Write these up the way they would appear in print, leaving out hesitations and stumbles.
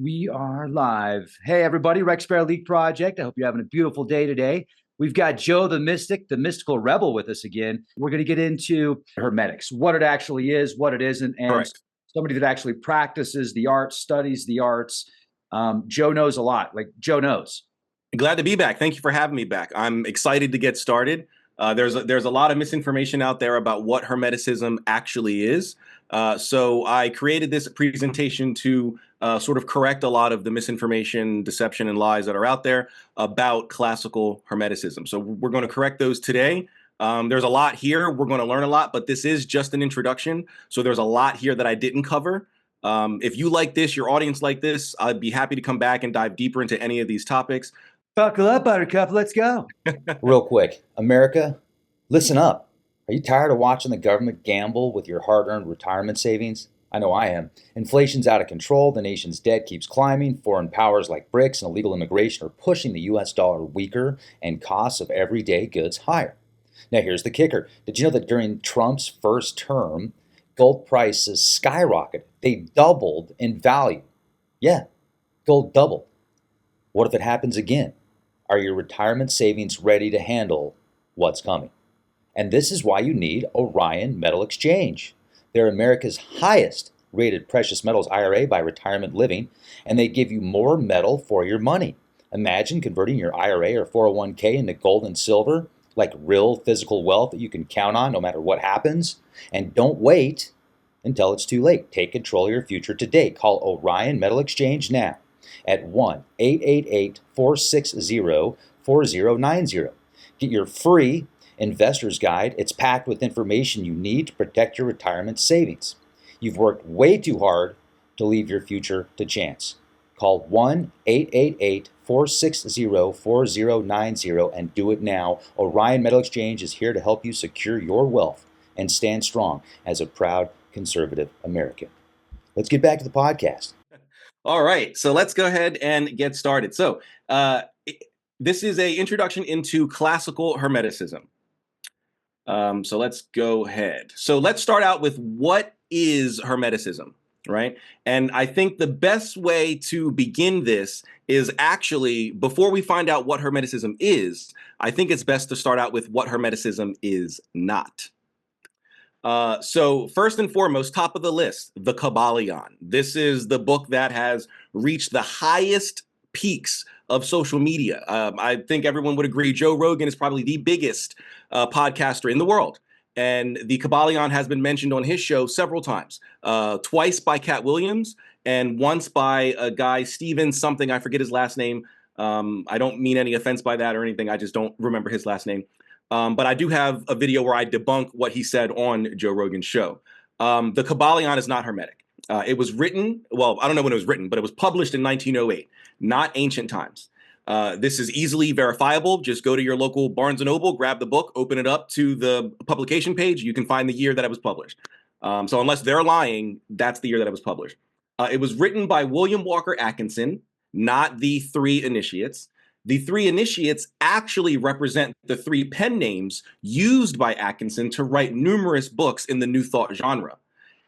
We are live. Hey, everybody, Rex Bear League Project. I hope you're having a beautiful day today. We've got Joe the Mystic, the mystical rebel with us again. We're going to get into Hermetics, what it actually is, what it isn't, and Correct. somebody that actually practices the arts, studies the arts. Joe knows a lot. Like, Joe knows. Glad to be back. Thank you for having me back. I'm excited to get started. There's a lot of misinformation out there about what Hermeticism actually is. So I created this presentation to sort of correct a lot of the misinformation, deception, and lies that are out there about classical Hermeticism. So we're going to correct those today. There's a lot here. We're going to learn a lot, but this is just an introduction. So there's a lot here that I didn't cover. If you like this, your audience like this, I'd be happy to come back and dive deeper into any of these topics. Buckle up, Buttercup. Let's go. Real quick, America, listen up. Are you tired of watching the government gamble with your hard-earned retirement savings? I know I am. Inflation's out of control, the nation's debt keeps climbing, foreign powers like BRICS and illegal immigration are pushing the US dollar weaker, and costs of everyday goods higher. Now here's the kicker. Did you know that during Trump's first term, gold prices skyrocketed? They doubled in value. Yeah, gold doubled. What if it happens again? Are your retirement savings ready to handle what's coming? And this is why you need ORION Metal Exchange. They're America's highest rated precious metals IRA by Retirement Living, and they give you more metal for your money. Imagine converting your IRA or 401k into gold and silver, like real physical wealth that you can count on no matter what happens. And don't wait until it's too late. Take control of your future today. Call ORION Metal Exchange now at 1-888-460-4090. Get your free investor's guide. It's packed with information you need to protect your retirement savings. You've worked way too hard to leave your future to chance. Call 1-888-460-4090 and do it now. ORION Metal Exchange is here to help you secure your wealth and stand strong as a proud conservative American. Let's get back to the podcast. All right, so let's go ahead and get started. So this is an introduction into classical Hermeticism. So let's go ahead. So let's start out with what is Hermeticism, right? And I think the best way to begin this is actually, before we find out what Hermeticism is, I think it's best to start out with what Hermeticism is not. So first and foremost, top of the list, the Kybalion. This is the book that has reached the highest peaks of social media. I think everyone would agree Joe Rogan is probably the biggest podcaster in the world. And the Kybalion has been mentioned on his show several times, twice by Cat Williams and once by a guy, Steven something, I forget his last name. I don't mean any offense by that or anything. I just don't remember his last name. But I do have a video where I debunk what he said on Joe Rogan's show. The Kybalion is not Hermetic. It was written, well, I don't know when it was written, but it was published in 1908, not ancient times. This is easily verifiable. Just go to your local Barnes & Noble, grab the book, open it up to the publication page. You can find the year that it was published. So unless they're lying, that's the year that it was published. It was written by William Walker Atkinson, not the three initiates. The three initiates actually represent the three pen names used by Atkinson to write numerous books in the New Thought genre.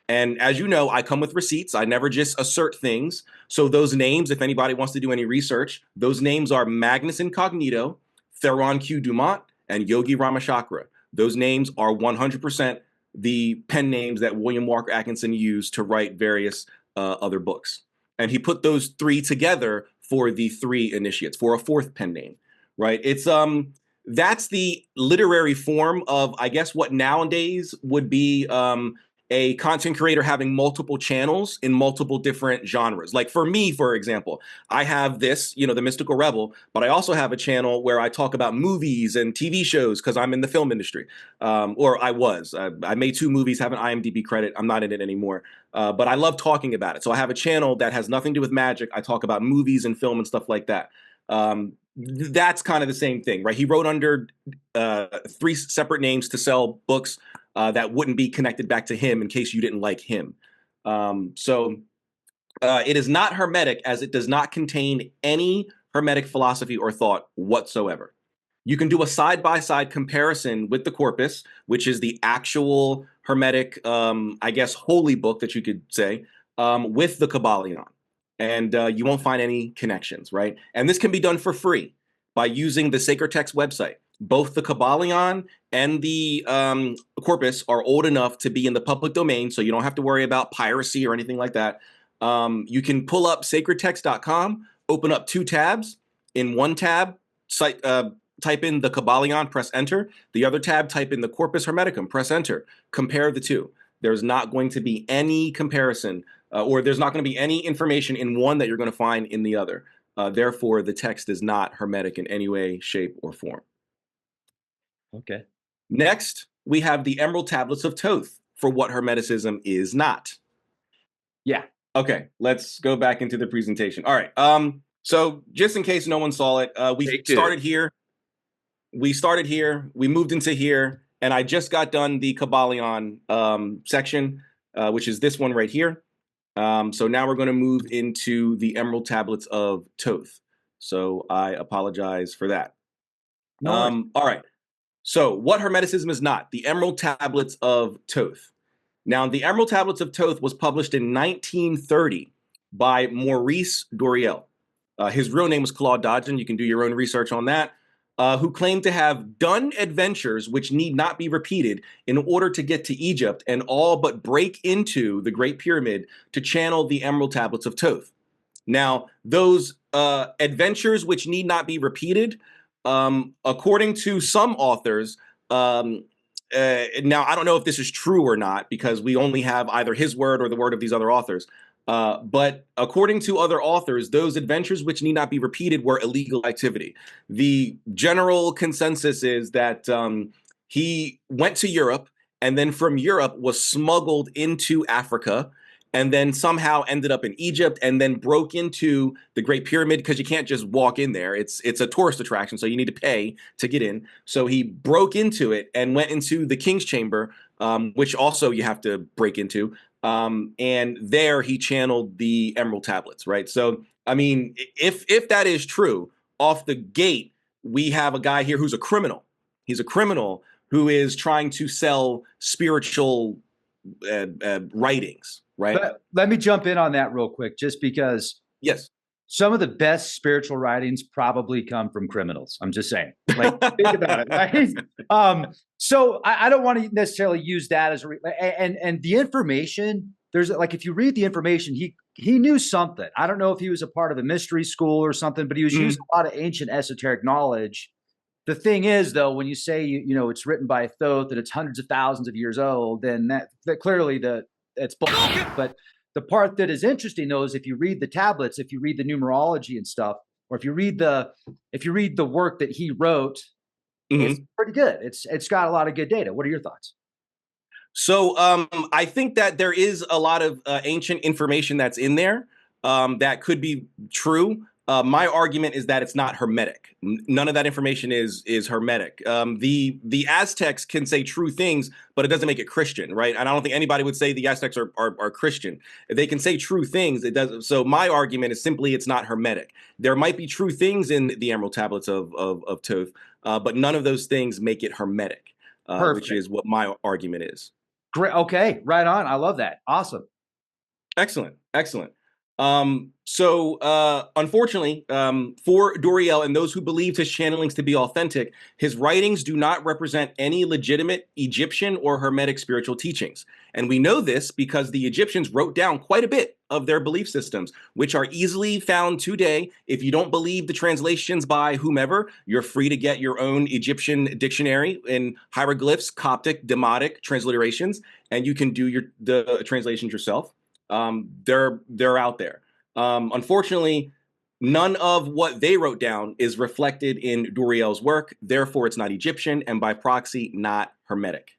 And as you know, I come with receipts. I never just assert things. So those names, if anybody wants to do any research, those names are Magnus Incognito, Theron Q. Dumont, and Yogi Ramachakra. Those names are 100% the pen names that William Walker Atkinson used to write various other books. And he put those three together for the three initiates, for a fourth pen name, right? It's that's the literary form of, I guess, what nowadays would be a content creator having multiple channels in multiple different genres. Like for me, for example, I have this, the Mystical Rebel, but I also have a channel where I talk about movies and TV shows because I'm in the film industry, or I was. I made 2 movies, have an IMDb credit. I'm not in it anymore, but I love talking about it. So I have a channel that has nothing to do with magic. I talk about movies and film and stuff like that. That's kind of the same thing, right? He wrote under 3 separate names to sell books that wouldn't be connected back to him in case you didn't like him. So it is not Hermetic, as it does not contain any Hermetic philosophy or thought whatsoever. You can do a side-by-side comparison with the Corpus, which is the actual Hermetic, I guess, holy book that you could say, with the Kybalion. and you won't find any connections, right? And this can be done for free by using the Sacred Text website. Both the Kybalion and the Corpus are old enough to be in the public domain, so you don't have to worry about piracy or anything like that. You can pull up sacredtext.com, open up 2 tabs. In one tab, type in the Kybalion, press enter. The other tab, type in the Corpus Hermeticum, press enter. Compare the two. There's not going to be any comparison, or there's not going to be any information in one that you're going to find in the other. Therefore, the text is not Hermetic in any way, shape, or form. Okay. Next, we have the Emerald Tablets of Thoth for what Hermeticism is not. Yeah. Okay, let's go back into the presentation. All right. So just in case no one saw it, we started here. We moved into here, and I just got done the Kybalion section, which is this one right here. So now we're going to move into the Emerald Tablets of Thoth. So I apologize for that. All right. So what Hermeticism is not, the Emerald Tablets of Thoth. Now, the Emerald Tablets of Thoth was published in 1930 by Maurice Doreal. His real name was Claude Dodgen. You can do your own research on that. Who claimed to have done adventures which need not be repeated in order to get to Egypt and all but break into the Great Pyramid to channel the Emerald Tablets of Thoth. Now, those adventures which need not be repeated, according to some authors, now I don't know if this is true or not because we only have either his word or the word of these other authors. But according to other authors, those adventures which need not be repeated were illegal activity. The general consensus is that he went to Europe and then from Europe was smuggled into Africa and then somehow ended up in Egypt and then broke into the Great Pyramid because you can't just walk in there. It's a tourist attraction, so you need to pay to get in. So he broke into it and went into the King's Chamber, which also you have to break into. And there he channeled the Emerald Tablets, right? So, I mean, if that is true, off the gate, we have a guy here who's a criminal. He's a criminal who is trying to sell spiritual writings, right? Let me jump in on that real quick, just because. Yes. Some of the best spiritual writings probably come from criminals. I'm just saying. Like, think about it, right? So I don't want to necessarily use that as and the information. There's like, if you read the information, he knew something. I don't know if he was a part of a mystery school or something, but he was using a lot of ancient esoteric knowledge. The thing is, though, when you say you know it's written by Thoth and it's hundreds of thousands of years old, then that clearly it's bullshit. But the part that is interesting, though, is if you read the tablets, if you read the numerology and stuff, or if you read the work that he wrote, it's pretty good. It's got a lot of good data. What are your thoughts? So I think that there is a lot of ancient information that's in there that could be true. My argument is that it's not Hermetic. None of that information is Hermetic. The Aztecs can say true things, but it doesn't make it Christian, right? And I don't think anybody would say the Aztecs are Christian. They can say true things. It does. So my argument is simply it's not Hermetic. There might be true things in the Emerald Tablets of Thoth, but none of those things make it Hermetic, which is what my argument is. Great. Okay, right on. I love that. Awesome. Excellent. So unfortunately, for Doreal and those who believed his channelings to be authentic, his writings do not represent any legitimate Egyptian or Hermetic spiritual teachings. And we know this because the Egyptians wrote down quite a bit of their belief systems, which are easily found today. If you don't believe the translations by whomever, you're free to get your own Egyptian dictionary in hieroglyphs, Coptic, Demotic transliterations, and you can do the translations yourself. They're out there. Unfortunately, none of what they wrote down is reflected in Doreal's work. Therefore, it's not Egyptian and by proxy, not Hermetic.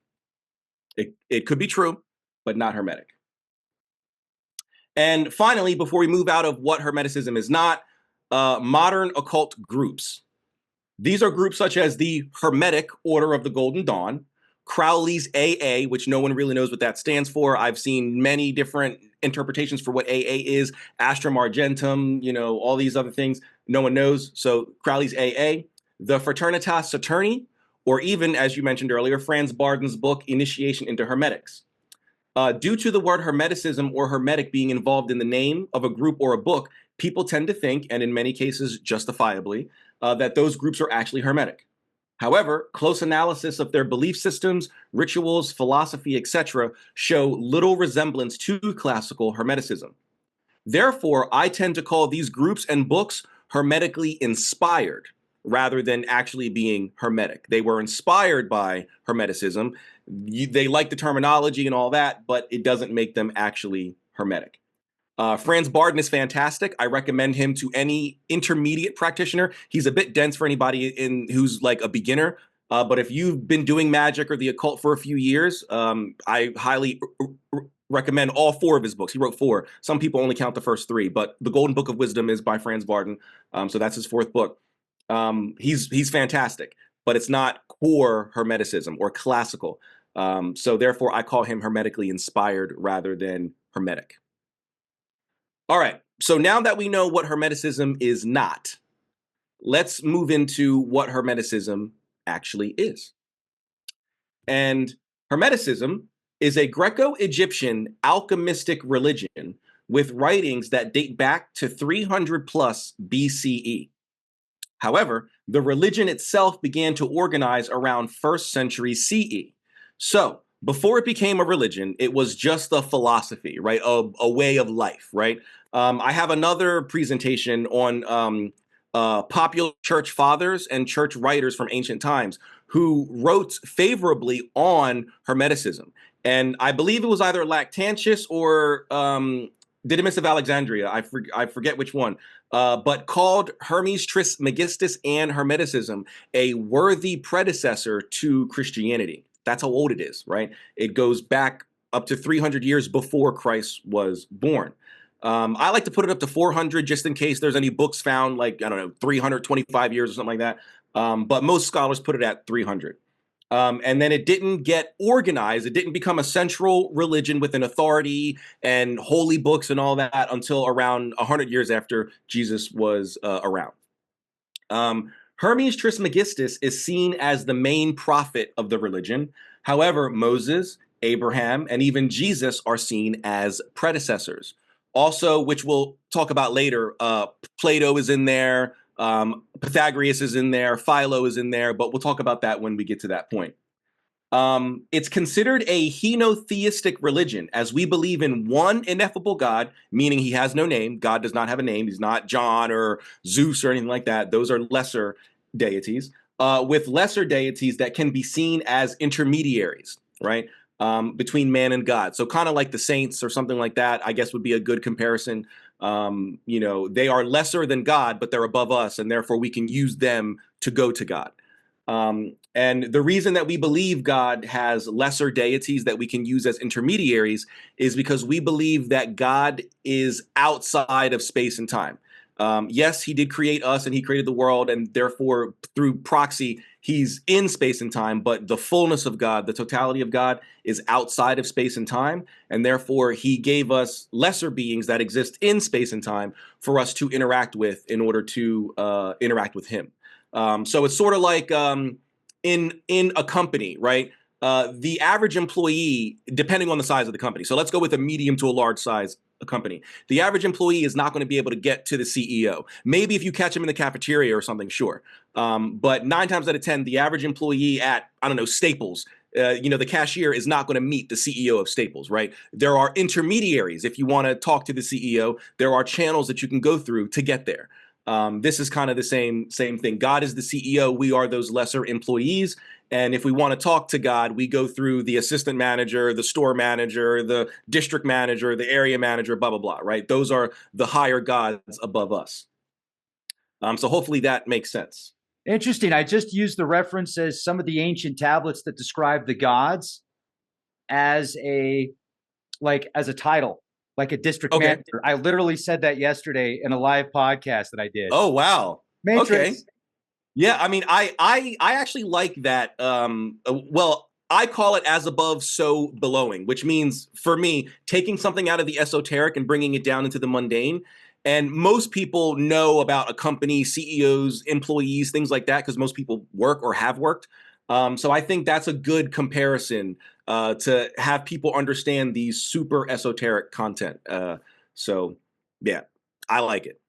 It could be true, but not Hermetic. And finally, before we move out of what Hermeticism is not, modern occult groups. These are groups such as the Hermetic Order of the Golden Dawn, Crowley's AA, which no one really knows what that stands for. I've seen many different interpretations for what AA is, Astrum Argentum, all these other things. No one knows. So Crowley's AA, the Fraternitas Saturni, or even, as you mentioned earlier, Franz Barden's book, Initiation into Hermetics. Due to the word Hermeticism or Hermetic being involved in the name of a group or a book, people tend to think, and in many cases justifiably, that those groups are actually Hermetic. However, close analysis of their belief systems, rituals, philosophy, etc., show little resemblance to classical Hermeticism. Therefore, I tend to call these groups and books hermetically inspired rather than actually being Hermetic. They were inspired by Hermeticism. They like the terminology and all that, but it doesn't make them actually Hermetic. Franz Barden is fantastic. I recommend him to any intermediate practitioner. He's a bit dense for anybody who's like a beginner. But if you've been doing magic or the occult for a few years, I highly recommend all 4 of his books. He wrote 4. Some people only count the first 3, but The Golden Book of Wisdom is by Franz Barden. So that's his 4th book. He's fantastic, but it's not core Hermeticism or classical. So therefore, I call him hermetically inspired rather than Hermetic. All right, so now that we know what Hermeticism is not, let's move into what Hermeticism actually is. And Hermeticism is a Greco-Egyptian alchemistic religion with writings that date back to 300 plus BCE. However, the religion itself began to organize around 1st century CE. So before it became a religion, it was just a philosophy, right? A way of life, right? I have another presentation on popular church fathers and church writers from ancient times who wrote favorably on Hermeticism. And I believe it was either Lactantius or Didymus of Alexandria. I forget which one. But called Hermes Trismegistus and Hermeticism a worthy predecessor to Christianity. That's how old it is, right? It goes back up to 300 years before Christ was born. I like to put it up to 400 just in case there's any books found like, I don't know, 325 years or something like that. But most scholars put it at 300. And then it didn't get organized. It didn't become a central religion with an authority and holy books and all that until around 100 years after Jesus was around. Hermes Trismegistus is seen as the main prophet of the religion. However, Moses, Abraham, and even Jesus are seen as predecessors. Also, which we'll talk about later, Plato is in there, Pythagoras is in there, Philo is in there, but we'll talk about that when we get to that point. It's considered a henotheistic religion, as we believe in one ineffable God, meaning he has no name. God does not have a name. He's not John or Zeus or anything like that. Those are lesser deities, with lesser deities that can be seen as intermediaries, right? Between man and God. So kind of like the saints or something like that, I guess would be a good comparison. They are lesser than God, but they're above us, and therefore we can use them to go to God. And the reason that we believe God has lesser deities that we can use as intermediaries is because we believe that God is outside of space and time. Yes, he did create us and he created the world, and therefore through proxy, he's in space and time, but the fullness of God, the totality of God is outside of space and time. And therefore he gave us lesser beings that exist in space and time for us to interact with in order to interact with him. So it's sort of like in a company, right? The average employee, depending on the size of the company. So let's go with a medium to a large size company. The average employee is not going to be able to get to the CEO. Maybe if you catch him in the cafeteria or something, sure. But 9 times out of 10, the average employee at, I don't know, Staples, the cashier is not going to meet the CEO of Staples, right? There are intermediaries. If you want to talk to the CEO, there are channels that you can go through to get there. This is kind of the same thing. God is the CEO. We are those lesser employees. And if we want to talk to God, we go through the assistant manager, the store manager, the district manager, the area manager, blah, blah, blah, right? Those are the higher gods above us. So hopefully that makes sense. Interesting. I just used the reference as some of the ancient tablets that describe the gods as a title, like a district manager. I literally said that yesterday in a live podcast that I did. Oh, wow. Matrix. Okay. Yeah, I mean, I actually like that. Well, I call it as above, so belowing, which means for me, taking something out of the esoteric and bringing it down into the mundane. And most people know about a company, CEOs, employees, things like that, because most people work or have worked. So I think that's a good comparison to have people understand these super esoteric content. So yeah, I like it.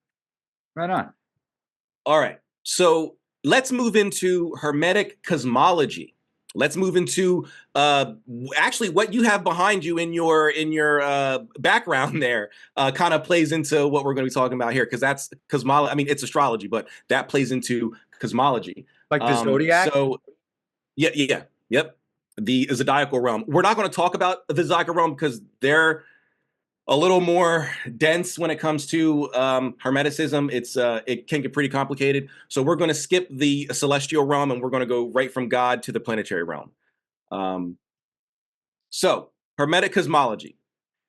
Right on. All right. So let's move into Hermetic cosmology. Let's move into actually what you have behind you in your background there kind of plays into what we're going to be talking about here, because that's cosmology. I mean, it's astrology, but that plays into cosmology. Like the zodiac? So yeah, yep. The zodiacal realm. We're not going to talk about the zodiacal realm because they're a little more dense when it comes to Hermeticism. It can get pretty complicated. So we're going to skip the celestial realm and we're going to go right from God to the planetary realm. So Hermetic cosmology.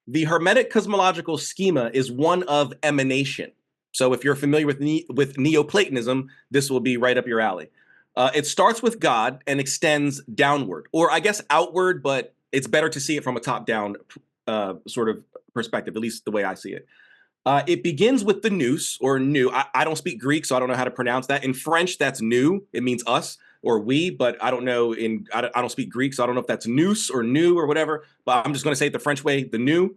The Hermetic cosmological schema is one of emanation. So if you're familiar with Neoplatonism, this will be right up your alley. It starts with God and extends downward, or I guess outward, but it's better to see it from a top-down sort of perspective, at least the way I see it. It begins with the nous, or nous. I don't speak Greek, so I don't know how to pronounce that. In French, that's nous. It means us or we, but I don't know. I don't speak Greek, so I don't know if that's nous or nous or whatever. But I'm just going to say it the French way, the nous.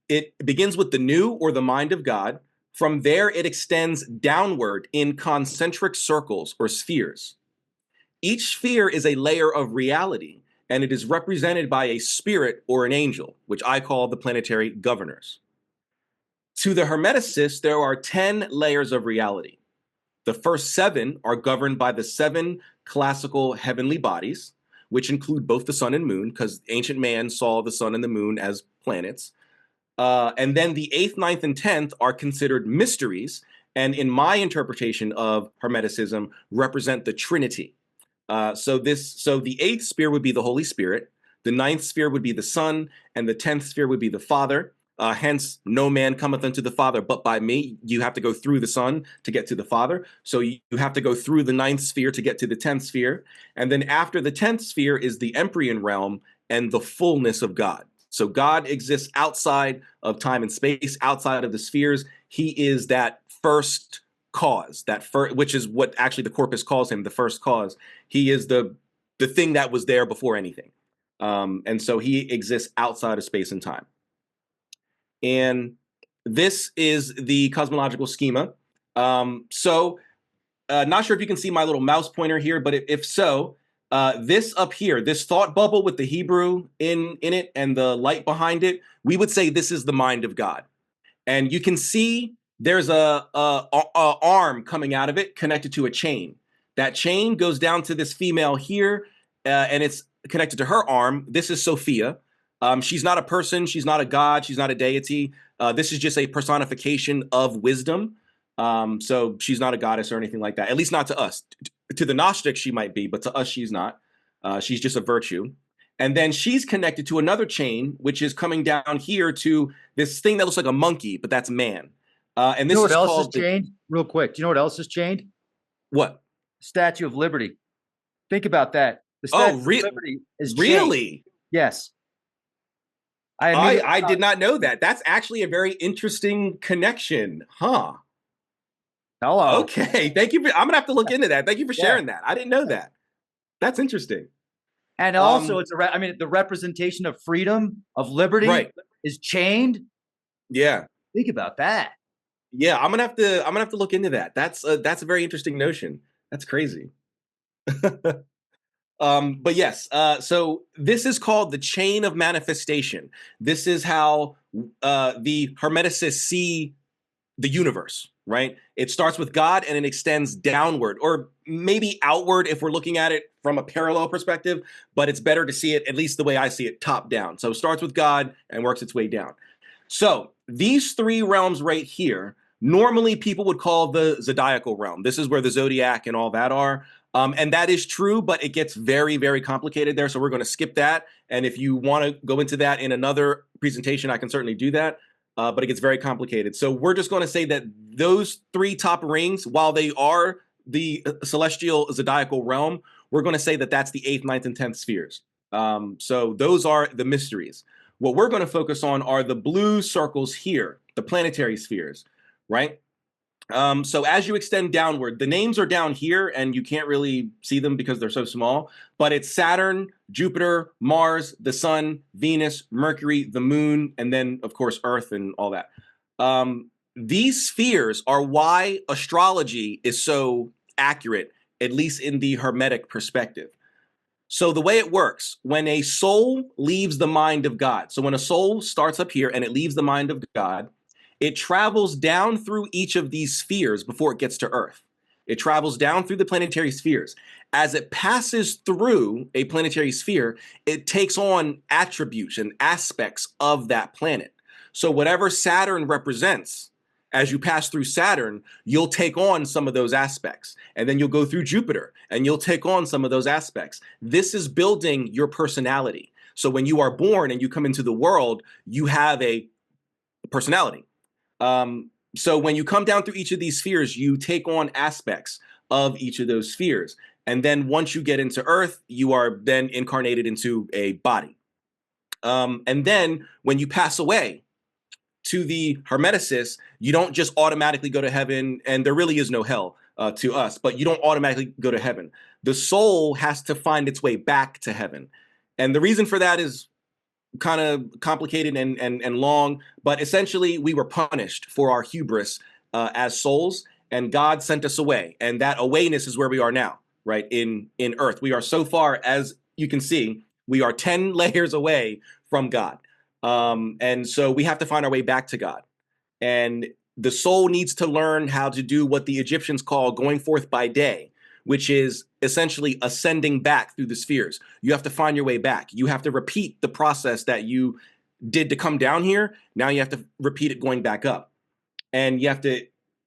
It begins with the nous, or the mind of God. From there, it extends downward in concentric circles or spheres. Each sphere is a layer of reality, and it is represented by a spirit or an angel, which I call the planetary governors. To the Hermeticists, there are 10 layers of reality. The first 7 are governed by the 7 classical heavenly bodies, which include both the sun and moon, because ancient man saw the sun and the moon as planets. And then the 8th, 9th, and 10th are considered mysteries, and in my interpretation of Hermeticism, represent the Trinity. So the 8th sphere would be the Holy Spirit, the 9th sphere would be the Son, and the 10th sphere would be the Father. Hence, no man cometh unto the Father but by me. You have to go through the Son to get to the Father. So you have to go through the 9th sphere to get to the 10th sphere. And then after the 10th sphere is the Empyrean realm and the fullness of God. So God exists outside of time and space, outside of the spheres. He is that first cause, which is what actually the corpus calls him, the first cause. He is the thing that was there before anything. And so he exists outside of space and time. And this is the cosmological schema. Not sure if you can see my little mouse pointer here, but if so, this up here, this thought bubble with the Hebrew in it and the light behind it, we would say this is the mind of God. And you can see there's a arm coming out of it connected to a chain. That chain goes down to this female here, and it's connected to her arm. This is Sophia. She's not a person. She's not a god. She's not a deity. This is just a personification of wisdom. So she's not a goddess or anything like that, at least not to us. To the Gnostics, she might be, but to us, she's not. She's just a virtue. And then she's connected to another chain, which is coming down here to this thing that looks like a monkey, but that's man. And this You know what is else called is chained? Real quick. Do you know what else is chained? what? Statue of Liberty. Think about that. The Oh, Statue of Liberty is chained. really? Yes. I did not know that. That's actually a very interesting connection, huh? Hello. Okay, thank you. I'm gonna have to look into that. Thank you for sharing that. I didn't know that. That's interesting. And also, the representation of freedom, of liberty, is chained. Yeah. Think about that. Yeah, I'm gonna have to look into that. That's a very interesting notion. That's crazy. But yes, so this is called the chain of manifestation. This is how the Hermeticists see the universe, right? It starts with God and it extends downward, or maybe outward if we're looking at it from a parallel perspective, but it's better to see it, at least the way I see it, top down. So it starts with God and works its way down. So these 3 realms right here, normally people would call the zodiacal realm. This is where the zodiac and all that are. And that is true, but it gets very, very complicated there. So we're going to skip that. And if you want to go into that in another presentation, I can certainly do that. But it gets very complicated. So we're just going to say that those 3 top rings, while they are the celestial zodiacal realm, we're going to say that that's the 8th, 9th, and 10th spheres. So those are the mysteries. What we're going to focus on are the blue circles here, the planetary spheres, right? So as you extend downward, the names are down here and you can't really see them because they're so small, but it's Saturn, Jupiter, Mars, the Sun, Venus, Mercury, the Moon, and then of course Earth and all that. These spheres are why astrology is so accurate, at least in the Hermetic perspective. So the way it works, when a soul leaves the mind of God, so when a soul starts up here and it leaves the mind of God, it travels down through each of these spheres before it gets to Earth. It travels down through the planetary spheres. As it passes through a planetary sphere, it takes on attributes and aspects of that planet. So whatever Saturn represents, as you pass through Saturn, you'll take on some of those aspects. And then you'll go through Jupiter and you'll take on some of those aspects. This is building your personality. So when you are born and you come into the world, you have a personality. So when you come down through each of these spheres, you take on aspects of each of those spheres. And then once you get into Earth, you are then incarnated into a body. And then when you pass away to the Hermeticists, you don't just automatically go to heaven, and there really is no hell to us, but you don't automatically go to heaven. The soul has to find its way back to heaven. And the reason for that is kind of complicated and long, but essentially we were punished for our hubris as souls, and God sent us away. And that awayness is where we are now, right? In Earth. We are so far, as you can see, we are 10 layers away from God. And so we have to find our way back to God. And the soul needs to learn how to do what the Egyptians call going forth by day, which is essentially ascending back through the spheres. You have to find your way back. You have to repeat the process that you did to come down here. Now you have to repeat it going back up. And you have to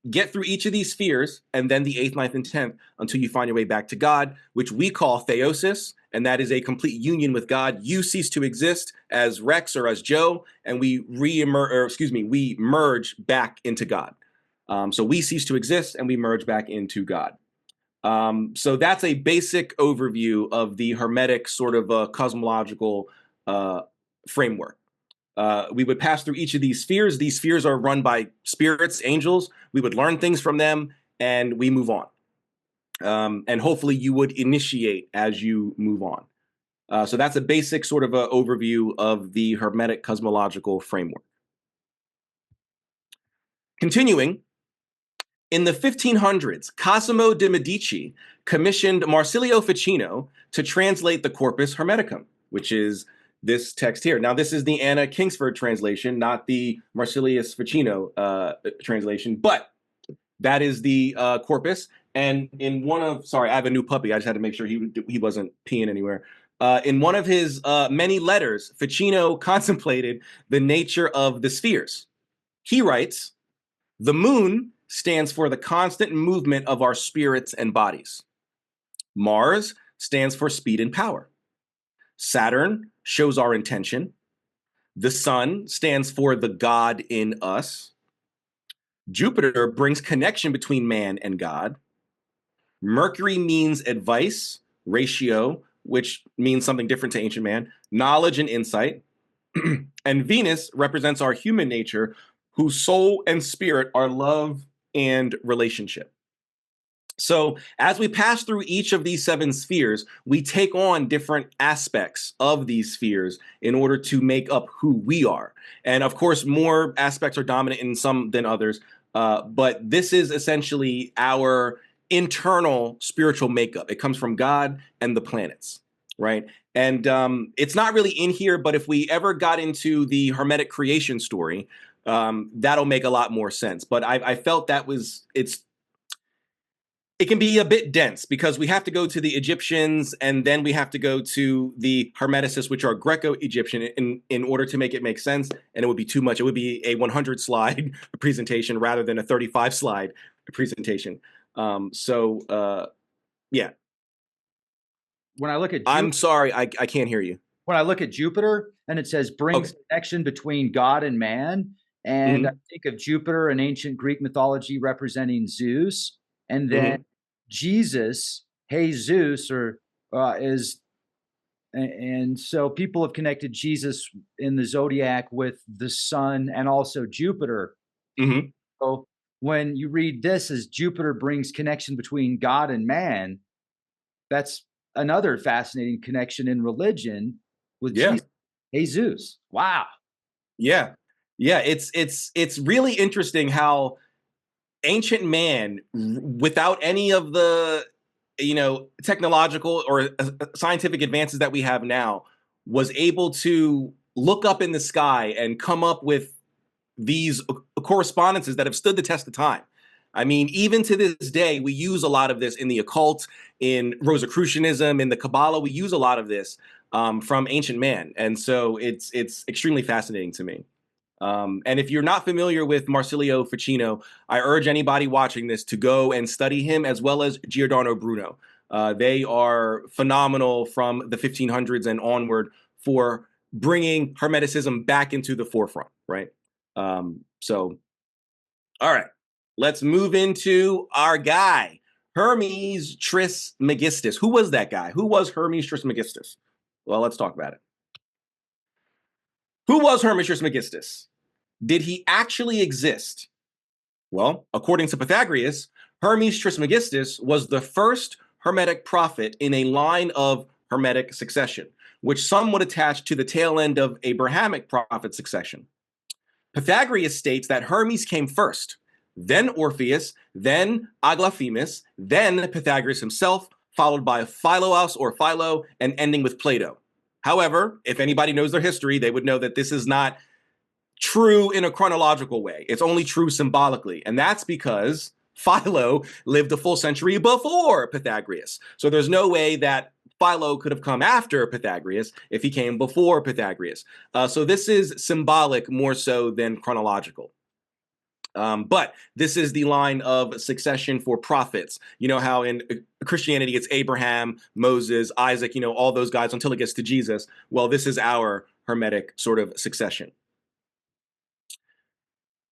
get through each of these spheres, and then the 8th, 9th, and 10th, until you find your way back to God, which we call theosis, and that is a complete union with God. You cease to exist as Rex or as Joe, and we merge back into God. So we cease to exist, and we merge back into God. So that's a basic overview of the Hermetic sort of cosmological framework. We would pass through each of these spheres. These spheres are run by spirits, angels. We would learn things from them, and we move on. And hopefully you would initiate as you move on. So that's a basic sort of overview of the Hermetic cosmological framework. Continuing, in the 1500s, Cosimo de' Medici commissioned Marsilio Ficino to translate the Corpus Hermeticum, which is this text here. Now, this is the Anna Kingsford translation, not the Marsilius Ficino translation, but that is the corpus. And in one of, sorry, I have a new puppy. I just had to make sure he wasn't peeing anywhere. In one of his many letters, Ficino contemplated the nature of the spheres. He writes, "The moon stands for the constant movement of our spirits and bodies. Mars stands for speed and power. Saturn shows our intention. The sun stands for the God in us. Jupiter brings connection between man and God. Mercury means advice, ratio, which means something different to ancient man, knowledge and insight. And Venus represents our human nature, whose soul and spirit are love and relationship." So as we pass through each of these 7 spheres, we take on different aspects of these spheres in order to make up who we are. And of course, more aspects are dominant in some than others. But this is essentially our internal spiritual makeup. It comes from God and the planets, right? And it's not really in here, but if we ever got into the Hermetic creation story, that'll make a lot more sense. But I felt that it can be a bit dense because we have to go to the Egyptians and then we have to go to the Hermeticists, which are Greco-Egyptian, in order to make it make sense. And it would be too much. It would be a 100-slide presentation rather than a 35-slide presentation. Yeah. When I look at I'm sorry, I can't hear you. When I look at Jupiter and it says brings connection between God and man, and I think of Jupiter in ancient Greek mythology representing Zeus. And then Jesus, Jesus, and so people have connected Jesus in the zodiac with the sun and also Jupiter. So when you read this as Jupiter brings connection between God and man, that's another fascinating connection in religion with Yeah. Jesus. Wow. Yeah. Yeah. It's really interesting how ancient man, without any of the, technological or scientific advances that we have now, was able to look up in the sky and come up with these correspondences that have stood the test of time. I mean, even to this day, we use a lot of this in the occult, in Rosicrucianism, in the Kabbalah. We use a lot of this from ancient man, and so it's extremely fascinating to me. And if you're not familiar with Marsilio Ficino, I urge anybody watching this to go and study him, as well as Giordano Bruno. They are phenomenal from the 1500s and onward for bringing Hermeticism back into the forefront, right? So, all right, let's move into our guy, Hermes Trismegistus. Who was that guy? Who was Hermes Trismegistus? Well, let's talk about it. Who was Hermes Trismegistus? Did he actually exist? Well, according to Pythagoras, Hermes Trismegistus was the first Hermetic prophet in a line of Hermetic succession, which some would attach to the tail end of Abrahamic prophet succession. Pythagoras states that Hermes came first, then Orpheus, then Aglaophimus, then Pythagoras himself, followed by Philolaus or Philo, and ending with Plato. However, if anybody knows their history, they would know that this is not true in a chronological way. It's only true symbolically. And that's because Philo lived a full century before Pythagoras. So there's no way that Philo could have come after Pythagoras if he came before Pythagoras. So this is symbolic more so than chronological. But this is the line of succession for prophets. You know how in Christianity it's Abraham, Moses, Isaac, all those guys until it gets to Jesus. Well, this is our Hermetic sort of succession.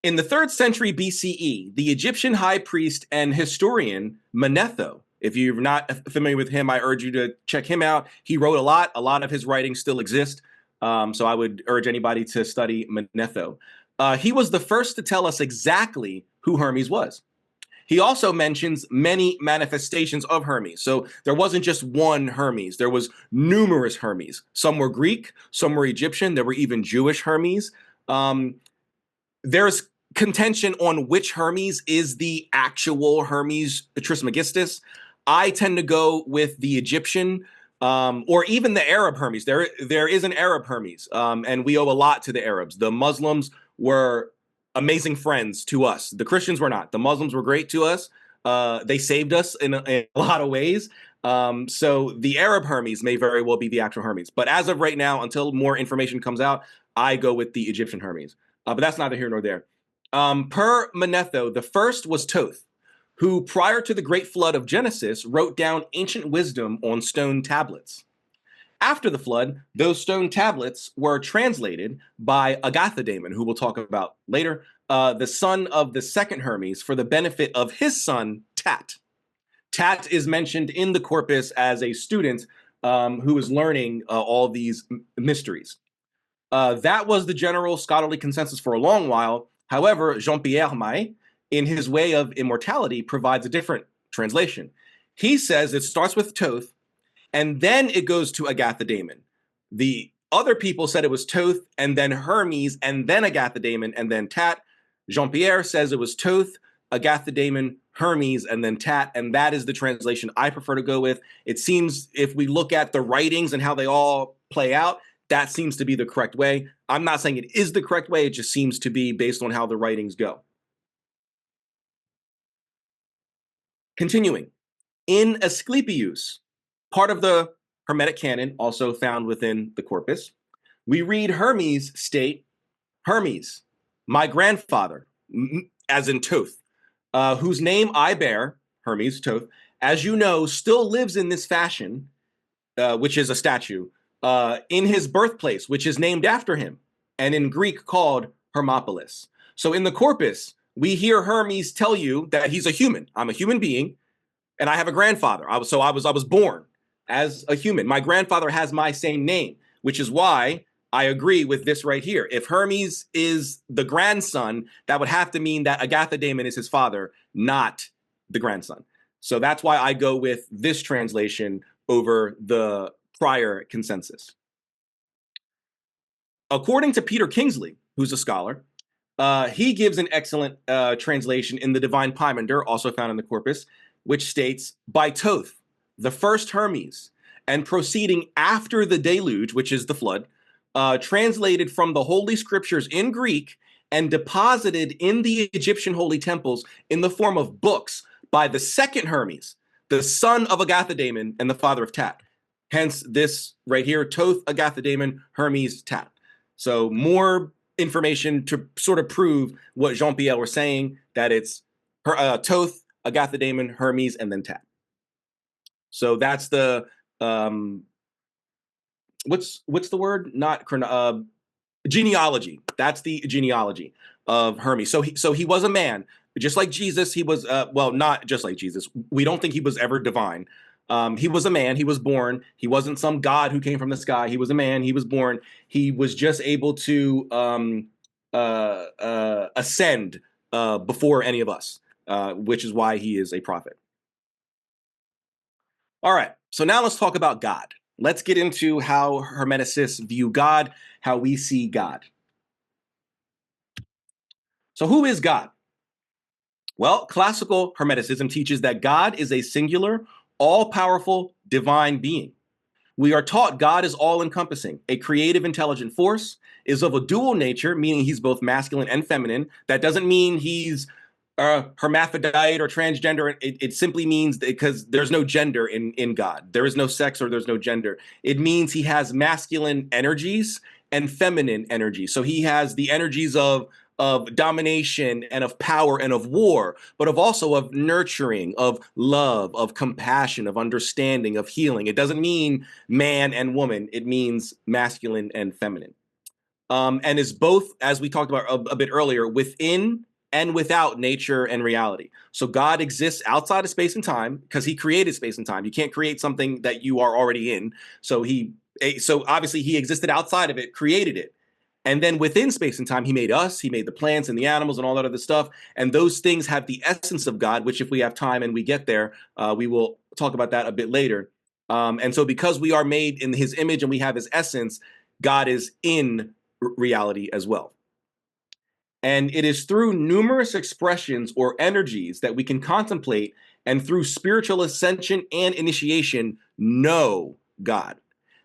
In the 3rd century BCE, the Egyptian high priest and historian Manetho, if you're not familiar with him, I urge you to check him out. He wrote a lot. A lot of his writings still exist. So I would urge anybody to study Manetho. He was the first to tell us exactly who Hermes was. He also mentions many manifestations of Hermes. So there wasn't just one Hermes. There was numerous Hermes. Some were Greek, some were Egyptian. There were even Jewish Hermes. There's contention on which Hermes is the actual Hermes Trismegistus. I tend to go with the Egyptian or even the Arab Hermes. There is an Arab Hermes, and we owe a lot to the Arabs. The Muslims were amazing friends to us. The Christians were not. The Muslims were great to us. They saved us in a lot of ways. So the Arab Hermes may very well be the actual Hermes. But as of right now, until more information comes out, I go with the Egyptian Hermes. But that's neither here nor there. Per Manetho, the first was Thoth, who prior to the great flood of Genesis wrote down ancient wisdom on stone tablets. After the flood, those stone tablets were translated by Agathodamon, who we'll talk about later, the son of the second Hermes, for the benefit of his son, Tat. Tat is mentioned in the corpus as a student who was learning all these mysteries. That was the general scholarly consensus for a long while. However, Jean-Pierre Hermé, in his Way of Immortality, provides a different translation. He says it starts with Thoth, and then it goes to Agathodamon. The other people said it was Thoth, and then Hermes, and then Agathodamon, and then Tat. Jean-Pierre says it was Thoth, Agathodamon, Hermes, and then Tat, and that is the translation I prefer to go with. It seems, if we look at the writings and how they all play out, that seems to be the correct way. I'm not saying it is the correct way. It just seems to be based on how the writings go. Continuing. In Asclepius, part of the Hermetic canon, also found within the corpus, we read Hermes state, Hermes, my grandfather, as in Thoth, whose name I bear, Hermes, Thoth, as you know, still lives in this fashion, which is a statue, in his birthplace, which is named after him, and in Greek called Hermopolis. So in the corpus, we hear Hermes tell you that he's a human. I'm a human being, and I have a grandfather. I was born as a human. My grandfather has my same name, which is why I agree with this right here. If Hermes is the grandson, that would have to mean that Agathodamon is his father, not the grandson. So that's why I go with this translation over the prior consensus. According to Peter Kingsley, who's a scholar, he gives an excellent translation in the Divine Pymander, also found in the Corpus, which states, by Thoth, the first Hermes, and proceeding after the deluge, which is the flood, translated from the Holy Scriptures in Greek and deposited in the Egyptian holy temples in the form of books by the second Hermes, the son of Agathodamon and the father of Tat. Hence this right here, Thoth, Agathodamon, Hermes, Tat. So more information to sort of prove what Jean-Pierre was saying, that it's Thoth, Agathodamon, Hermes, and then Tat. So that's the what's the word? Not genealogy. That's the genealogy of Hermes. So he was a man, just like Jesus. He was well, not just like Jesus. We don't think he was ever divine. He was a man. He was born. He wasn't some god who came from the sky. He was a man. He was born. He was just able to ascend before any of us, which is why he is a prophet. All right. So now let's talk about God. Let's get into how Hermeticists view God, how we see God. So who is God? Well, classical Hermeticism teaches that God is a singular, all-powerful, divine being. We are taught God is all-encompassing, a creative, intelligent force, is of a dual nature, meaning he's both masculine and feminine. That doesn't mean he's hermaphrodite or transgender. It simply means because there's no gender in God. There is no sex or there's no gender. It means he has masculine energies and feminine energies. So he has the energies of domination and of power and of war, but also of nurturing, of love, of compassion, of understanding, of healing. It doesn't mean man and woman. It means masculine and feminine. And is both, as we talked about a bit earlier, within and without nature and reality. So God exists outside of space and time because he created space and time. You can't create something that you are already in. So obviously he existed outside of it, created it. And then within space and time, he made us, he made the plants and the animals and all that other stuff. And those things have the essence of God, which if we have time and we get there, we will talk about that a bit later. And so because we are made in his image and we have his essence, God is in reality as well. And it is through numerous expressions or energies that we can contemplate and through spiritual ascension and initiation know God.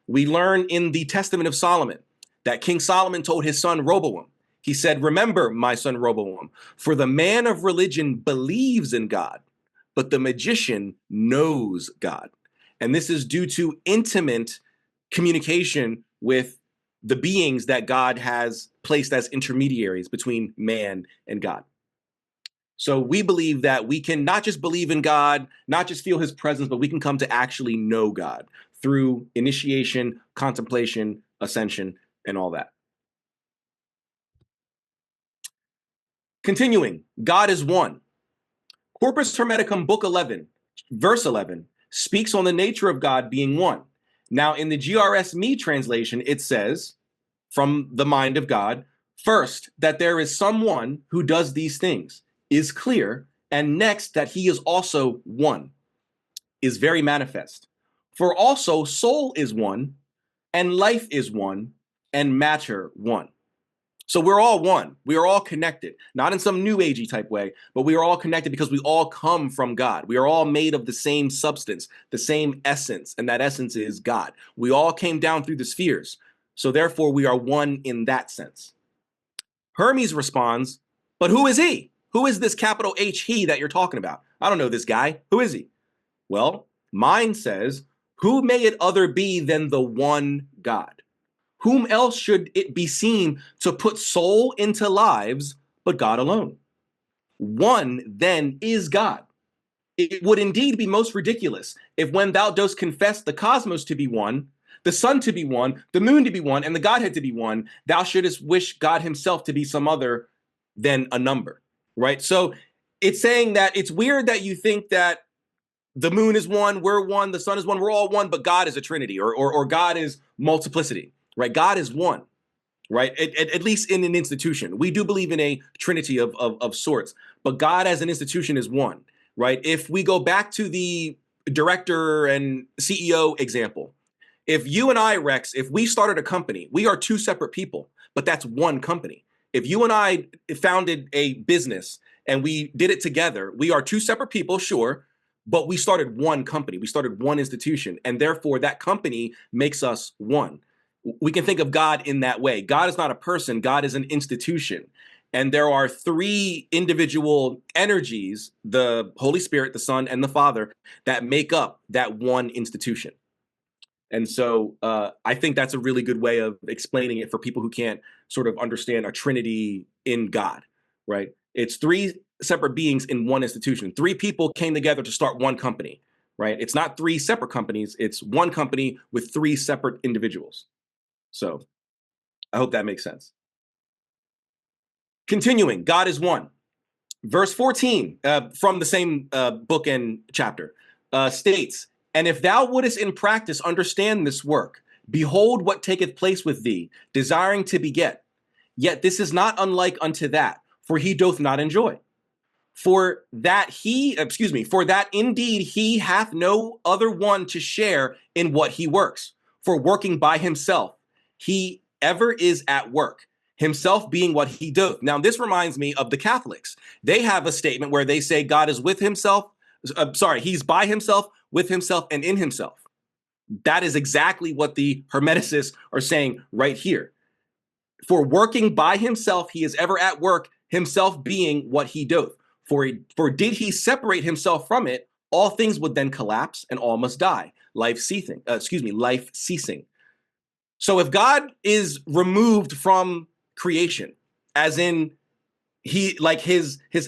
We learn in the Testament of Solomon that King Solomon told his son Rehoboam, he said, remember, my son Rehoboam, for the man of religion believes in God, but the magician knows God. And this is due to intimate communication with the beings that God has placed as intermediaries between man and God. So we believe that we can not just believe in God, not just feel his presence, but we can come to actually know God through initiation, contemplation, ascension, and all that. Continuing, God is one. Corpus Hermeticum, book 11, verse 11, speaks on the nature of God being one. Now, in the GRS Me translation, it says, from the mind of God, first, that there is someone who does these things, is clear, and next, that he is also one, is very manifest. For also soul is one, and life is one, and matter one. So we're all one. We are all connected, not in some new agey type way, but we are all connected because we all come from God. We are all made of the same substance, the same essence, and that essence is God. We all came down through the spheres. So therefore, we are one in that sense. Hermes responds, but who is he? Who is this capital H he that you're talking about? I don't know this guy. Who is he? Well, mine says, who may it other be than the one God? Whom else should it be seen to put soul into lives but God alone? One then is God. It would indeed be most ridiculous if when thou dost confess the cosmos to be one, the sun to be one, the moon to be one, and the Godhead to be one, thou shouldest wish God himself to be some other than a number, right? So it's saying that it's weird that you think that the moon is one, we're one, the sun is one, we're all one, but God is a trinity, or God is multiplicity, right? God is one. right? At least in an institution. We do believe in a trinity of sorts, but God as an institution is one, right? If we go back to the director and CEO example, if you and I, Rex, if we started a company, we are two separate people, but that's one company. If you and I founded a business and we did it together, we are two separate people, sure, but we started one company. We started one institution, and therefore that company makes us one. We can think of God in that way. God is not a person, God is an institution. And there are three individual energies, the Holy Spirit, the Son, and the Father, that make up that one institution. And so I think that's a really good way of explaining it for people who can't sort of understand a trinity in God, right? It's three separate beings in one institution. Three people came together to start one company, right? It's not three separate companies. It's one company with three separate individuals. So I hope that makes sense. Continuing, God is one. Verse 14 from the same book and chapter states, "And if thou wouldest in practice understand this work, behold what taketh place with thee, desiring to beget. Yet this is not unlike unto that, for he doth not enjoy. For that indeed he hath no other one to share in what he works. For working by himself, he ever is at work, himself being what he doth." Now, this reminds me of the Catholics. They have a statement where they say God is with himself. He's by himself, with himself, and in himself. That is exactly what the Hermeticists are saying right here. For working by himself, he is ever at work, himself being what he doth. For did he separate himself from it, all things would then collapse and all must die. Life ceasing. So if God is removed from creation, as in his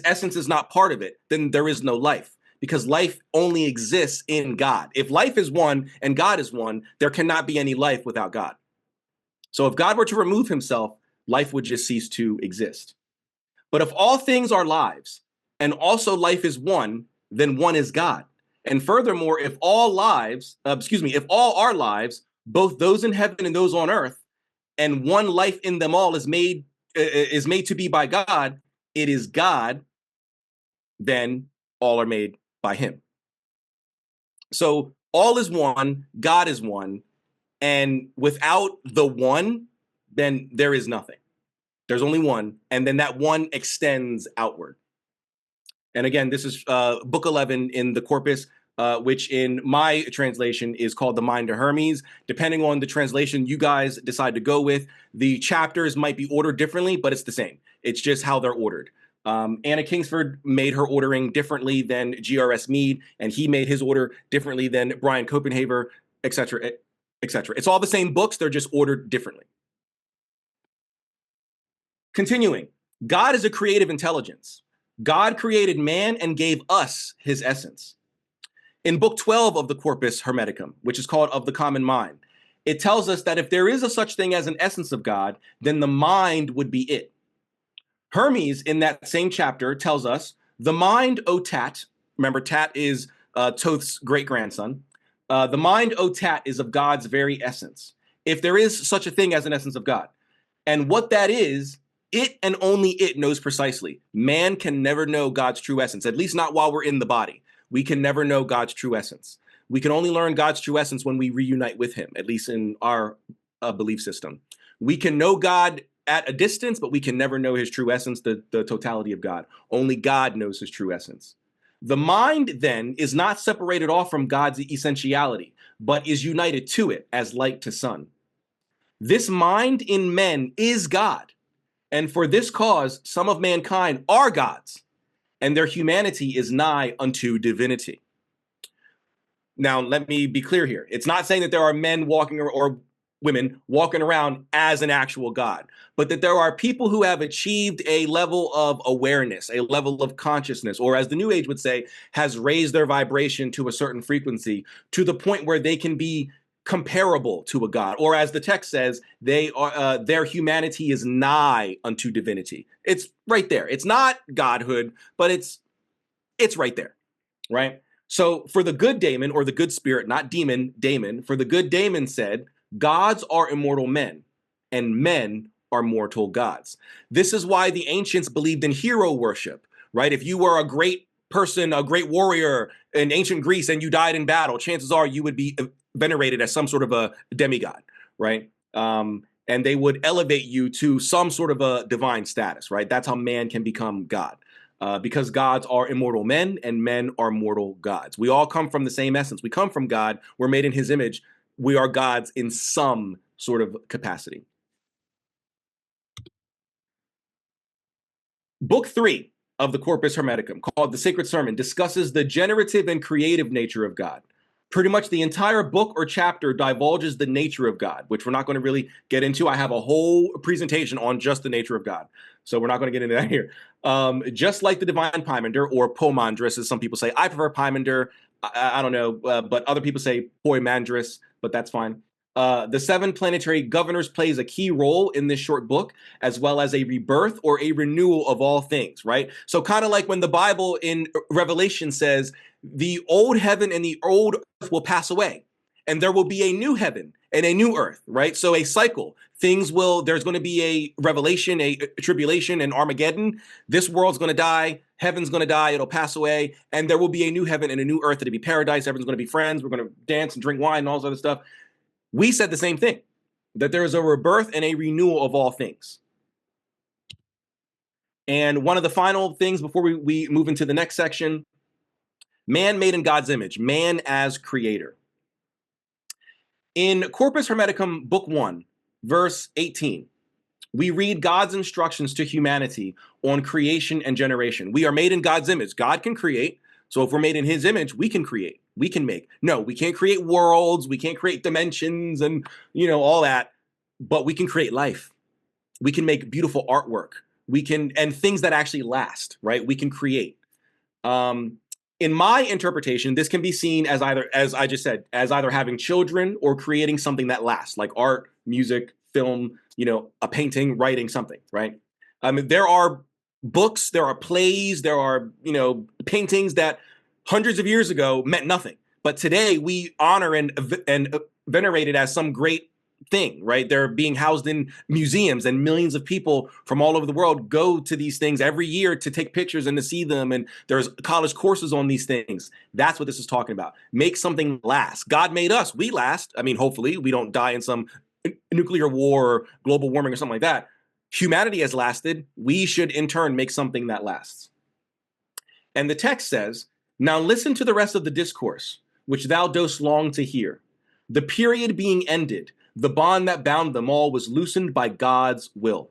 essence is not part of it, then there is no life, because life only exists in God. If life is one and God is one, there cannot be any life without God. So if God were to remove himself, life would just cease to exist. But if all things are lives and also life is one, then one is God. And furthermore, if all are lives, both those in heaven and those on earth, and one life in them all is made to be by God, it is God, then all are made by him. So all is one, God is one, and without the one, then there is nothing. There's only one, and then that one extends outward. And again, this is book 11 in the Corpus, which in my translation is called The Mind of Hermes. Depending on the translation you guys decide to go with, the chapters might be ordered differently, but it's the same. It's just how they're ordered. Anna Kingsford made her ordering differently than G.R.S. Mead, and he made his order differently than Brian Copenhaver, etc., etc. It's all the same books, they're just ordered differently. Continuing, God is a creative intelligence. God created man and gave us his essence. In book 12 of the Corpus Hermeticum, which is called Of the Common Mind, it tells us that if there is a such thing as an essence of God, then the mind would be it. Hermes, in that same chapter, tells us, "The mind, O Tat," remember Tat is Thoth's great-grandson, "the mind, O Tat, is of God's very essence, if there is such a thing as an essence of God. And what that is, it and only it knows precisely. Man can never know God's true essence, at least not while we're in the body. We can never know God's true essence. We can only learn God's true essence when we reunite with him, at least in our belief system. We can know God at a distance, but we can never know his true essence, the totality of God. Only God knows his true essence. The mind, then, is not separated off from God's essentiality, but is united to it as light to sun. This mind in men is God. And for this cause, some of mankind are gods, and their humanity is nigh unto divinity." Now, let me be clear here. It's not saying that there are men walking or women walking around as an actual God, but that there are people who have achieved a level of awareness, a level of consciousness, or as the New Age would say, has raised their vibration to a certain frequency to the point where they can be comparable to a god, or as the text says, they are their humanity is nigh unto divinity. It's right there. It's not godhood, but it's right there, right? So for the good daemon, or the good spirit, not demon, daemon, for the good daemon said, "Gods are immortal men, and men are mortal gods. This is why the ancients believed in hero worship, right? If you were a great person, a great warrior in ancient Greece, and you died in battle, chances are you would be venerated as some sort of a demigod, right? And they would elevate you to some sort of a divine status, right? That's how man can become God. Because gods are immortal men and men are mortal gods. We all come from the same essence. We come from God. We're made in his image. We are gods in some sort of capacity. Book 3 of the Corpus Hermeticum, called The Sacred Sermon, discusses the generative and creative nature of God. Pretty much the entire book or chapter divulges the nature of God, which we're not going to really get into. I have a whole presentation on just the nature of God, so we're not going to get into that here. Just like the divine Poimandre, or Poimandris, as some people say. I prefer Poimandre. I don't know, but other people say Poimandris, but that's fine. The 7 planetary governors plays a key role in this short book, as well as a rebirth or a renewal of all things, right? So kind of like when the Bible in Revelation says, the old heaven and the old earth will pass away, and there will be a new heaven and a new earth, right? So a cycle. There's going to be a revelation, a tribulation, and Armageddon. This world's going to die. Heaven's going to die. It'll pass away. And there will be a new heaven and a new earth. It'll be paradise. Everyone's going to be friends. We're going to dance and drink wine and all this other stuff. We said the same thing, that there is a rebirth and a renewal of all things. And one of the final things before we move into the next section, man made in God's image, man as creator. In Corpus Hermeticum, Book 1, verse 18, we read God's instructions to humanity on creation and generation. We are made in God's image. God can create. So if we're made in his image, we can create. We can make. No, we can't create worlds. We can't create dimensions and, all that. But we can create life. We can make beautiful artwork. And things that actually last, right? We can create. In my interpretation, this can be seen as either, as I just said, as either having children or creating something that lasts, like art, music, film, a painting, writing something, right? There are books, there are plays, there are, paintings that hundreds of years ago meant nothing. But today we honor and venerate it as some great thing, right? They're being housed in museums, and millions of people from all over the world go to these things every year to take pictures and to see them. And there's college courses on these things. That's what this is talking about. Make something last. God made us. We last. Hopefully we don't die in some nuclear war or global warming or something like that. Humanity has lasted. We should in turn make something that lasts. And the text says, now listen to the rest of the discourse, which thou dost long to hear. The period being ended, the bond that bound them all was loosened by God's will.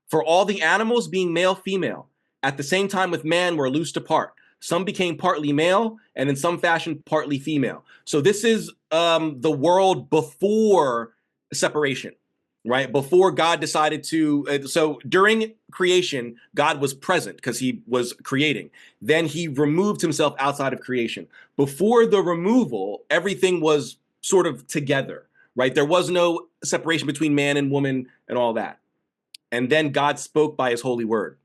For all the animals being male, female, at the same time with man were loosed apart. Some became partly male, and in some fashion partly female. So this is the world before separation, right? Before God decided to, so during creation, God was present because he was creating. Then he removed himself outside of creation. Before the removal, everything was sort of together, right? There was no separation between man and woman and all that. And then God spoke by his holy word.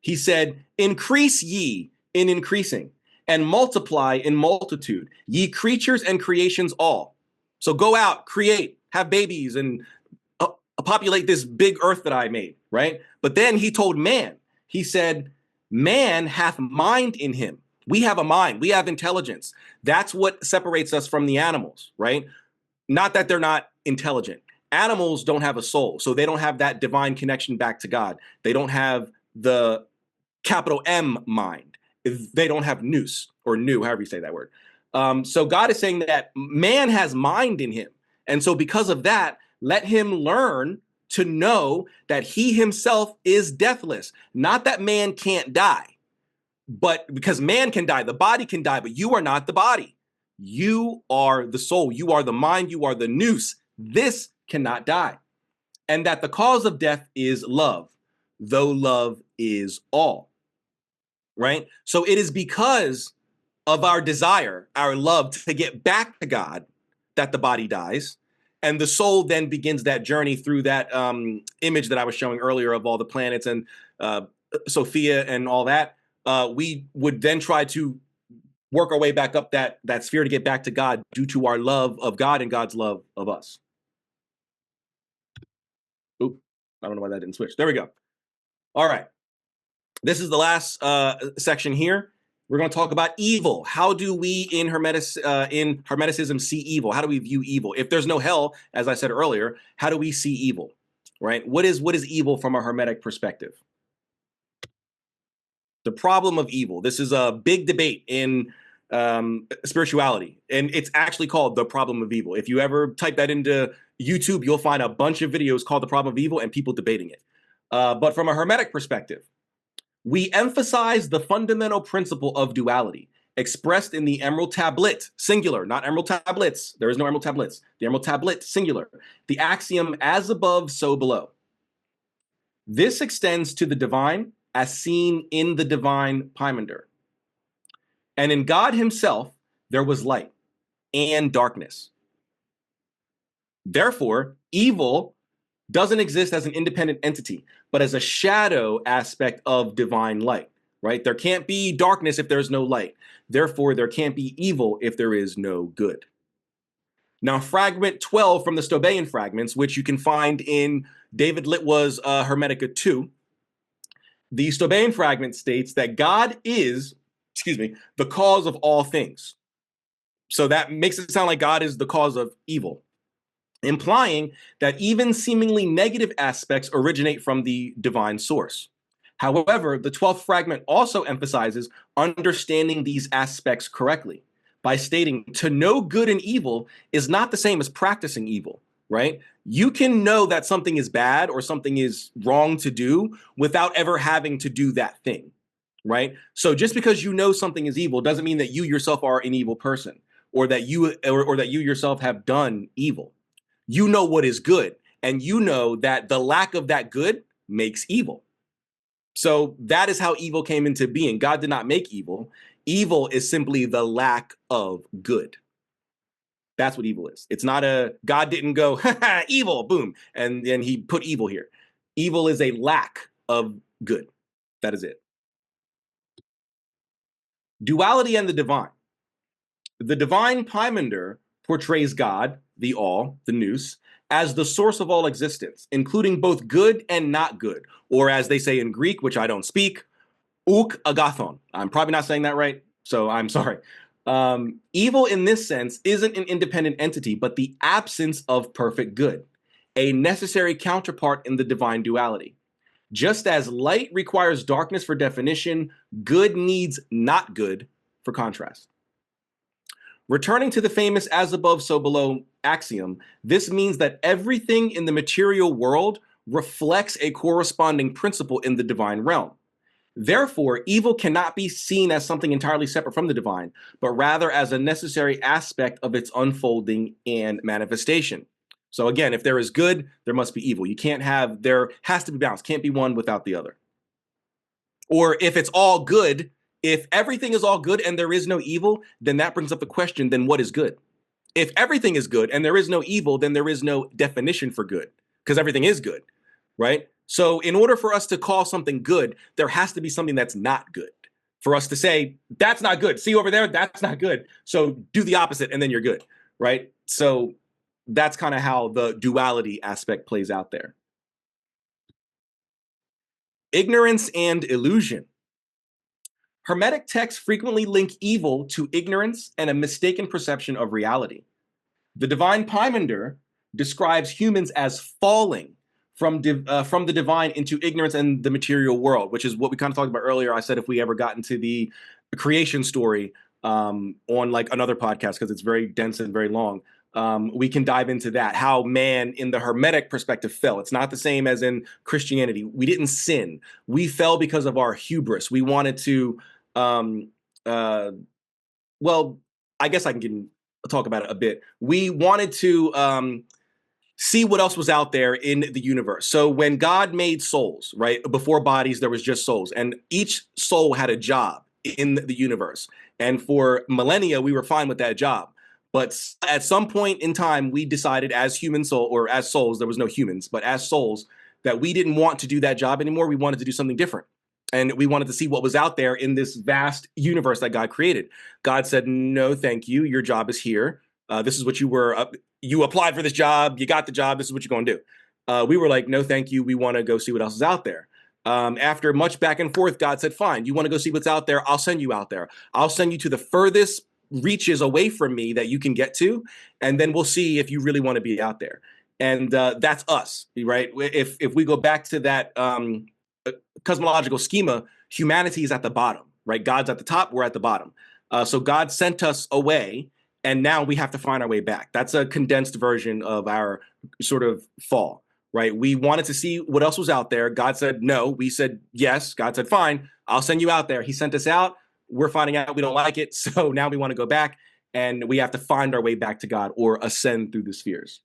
He said, increase ye in increasing, and multiply in multitude, ye creatures and creations all. So go out, create, have babies, and populate this big earth that I made, right? But then he told man, he said, man hath mind in him. We have a mind, we have intelligence. That's what separates us from the animals, right? Not that they're not intelligent. Animals don't have a soul, so they don't have that divine connection back to God. They don't have the capital M mind. They don't have nous or nu, however you say that word. So God is saying that man has mind in him. And so because of that, let him learn to know that he himself is deathless. Not that man can't die, but because man can die, the body can die, but you are not the body. You are the soul. You are the mind. You are the nous. This cannot die. And that the cause of death is love, though love is all. Right? So it is because of our desire, our love to get back to God, that the body dies. And the soul then begins that journey through that image that I was showing earlier of all the planets and Sophia and all that. We would then try to work our way back up that sphere to get back to God due to our love of God and God's love of us. Oop. I don't know why that didn't switch. There we go. All right. This is the last section here. We're going to talk about evil. How do we in Hermeticism see evil? How do we view evil? If there's no hell, as I said earlier, how do we see evil? Right? What is evil from a Hermetic perspective? The problem of evil. This is a big debate in spirituality, and it's actually called the problem of evil. If you ever type that into YouTube, you'll find a bunch of videos called the problem of evil and people debating it. But from a Hermetic perspective, we emphasize the fundamental principle of duality expressed in the Emerald Tablet, singular, not Emerald Tablets. There is no Emerald Tablets. The Emerald Tablet, singular. The axiom, as above, so below. This extends to the divine as seen in the divine Pymander. And in God himself, there was light and darkness. Therefore, evil doesn't exist as an independent entity, but as a shadow aspect of divine light, right? There can't be darkness if there's no light. Therefore, there can't be evil if there is no good. Now, fragment 12 from the Stobaean fragments, which you can find in David Litwa's Hermetica 2, the Stobaean fragment states that God is, the cause of all things. So that makes it sound like God is the cause of evil, implying that even seemingly negative aspects originate from the divine source. However, the 12th fragment also emphasizes understanding these aspects correctly by stating to know good and evil is not the same as practicing evil, right? You can know that something is bad or something is wrong to do without ever having to do that thing, right? So just because you know something is evil doesn't mean that you yourself are an evil person or that you yourself have done evil. You know what is good, and you know that the lack of that good makes evil. So that is how evil came into being. God did not make evil. Evil is simply the lack of good. That's what evil is. It's not God didn't go, evil, boom, and then he put evil here. Evil is a lack of good. That is it. Duality and the divine. The divine Pymander portrays God, the all, the nous, as the source of all existence, including both good and not good, or as they say in Greek, which I don't speak, ouk agathon. I'm probably not saying that right, so I'm sorry. Evil in this sense isn't an independent entity, but the absence of perfect good, a necessary counterpart in the divine duality. Just as light requires darkness for definition, good needs not good for contrast. Returning to the famous as above, so below axiom, this means that everything in the material world reflects a corresponding principle in the divine realm. Therefore, evil cannot be seen as something entirely separate from the divine, but rather as a necessary aspect of its unfolding and manifestation. So again, if there is good, there must be evil. There has to be balance, can't be one without the other. Or if it's all good, if everything is all good and there is no evil, then that brings up the question, then what is good? If everything is good and there is no evil, then there is no definition for good, because everything is good, right? So in order for us to call something good, there has to be something that's not good. For us to say, that's not good. See over there, that's not good. So do the opposite and then you're good, right? So that's kind of how the duality aspect plays out there. Ignorance and illusion. Hermetic texts frequently link evil to ignorance and a mistaken perception of reality. The divine Pymander describes humans as falling from the divine into ignorance and the material world, which is what we kind of talked about earlier. I said if we ever got into the creation story on like another podcast, because it's very dense and very long, we can dive into that, how man in the Hermetic perspective fell. It's not the same as in Christianity. We didn't sin. We fell because of our hubris. We wanted to, well, I guess I can talk about it a bit. We wanted to see what else was out there in the universe. So when God made souls, right, before bodies, there was just souls, and each soul had a job in the universe. And for millennia, we were fine with that job. But at some point in time, we decided as human soul, or as souls, there was no humans, but as souls, that we didn't want to do that job anymore. We wanted to do something different. And we wanted to see what was out there in this vast universe that God created. God said, no, thank you. Your job is here. This is what you were, you applied for this job. You got the job. This is what you're going to do. We were like, no, thank you. We want to go see what else is out there. After much back and forth, God said, fine, you want to go see what's out there? I'll send you out there. I'll send you to the furthest reaches away from me that you can get to. And then we'll see if you really want to be out there. And that's us, right? If we go back to that cosmological schema, humanity is at the bottom, right? God's at the top, we're at the bottom. So God sent us away, and now we have to find our way back. That's a condensed version of our sort of fall, right? We wanted to see what else was out there. God said no. We said yes. God said, fine, I'll send you out there. He sent us out. We're finding out we don't like it. So now we want to go back, and we have to find our way back to God or ascend through the spheres.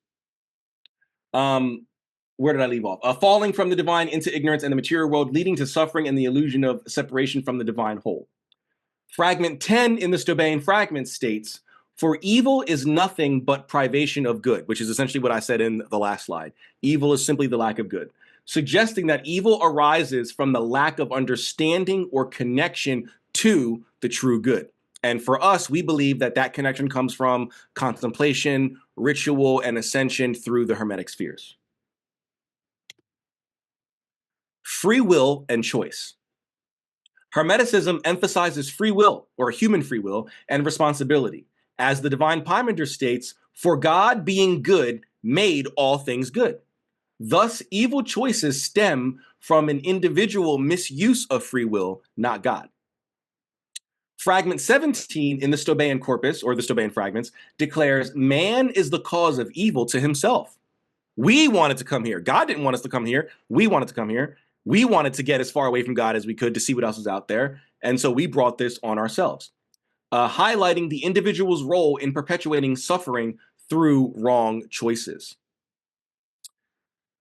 Where did I leave off? Falling from the divine into ignorance and the material world, leading to suffering and the illusion of separation from the divine whole. Fragment 10 in the Stobaean fragment states, for evil is nothing but privation of good, which is essentially what I said in the last slide. Evil is simply the lack of good, suggesting that evil arises from the lack of understanding or connection to the true good. And for us, we believe that that connection comes from contemplation, ritual, and ascension through the Hermetic spheres. Free will and choice. Hermeticism emphasizes free will, or human free will, and responsibility. As the Divine Pymander states, for God being good made all things good. Thus, evil choices stem from an individual misuse of free will, not God. Fragment 17 in the Stobaean corpus, or the Stobaean fragments, declares man is the cause of evil to himself. We wanted to come here. God didn't want us to come here. We wanted to come here. We wanted to get as far away from God as we could to see what else was out there. And so we brought this on ourselves, highlighting the individual's role in perpetuating suffering through wrong choices.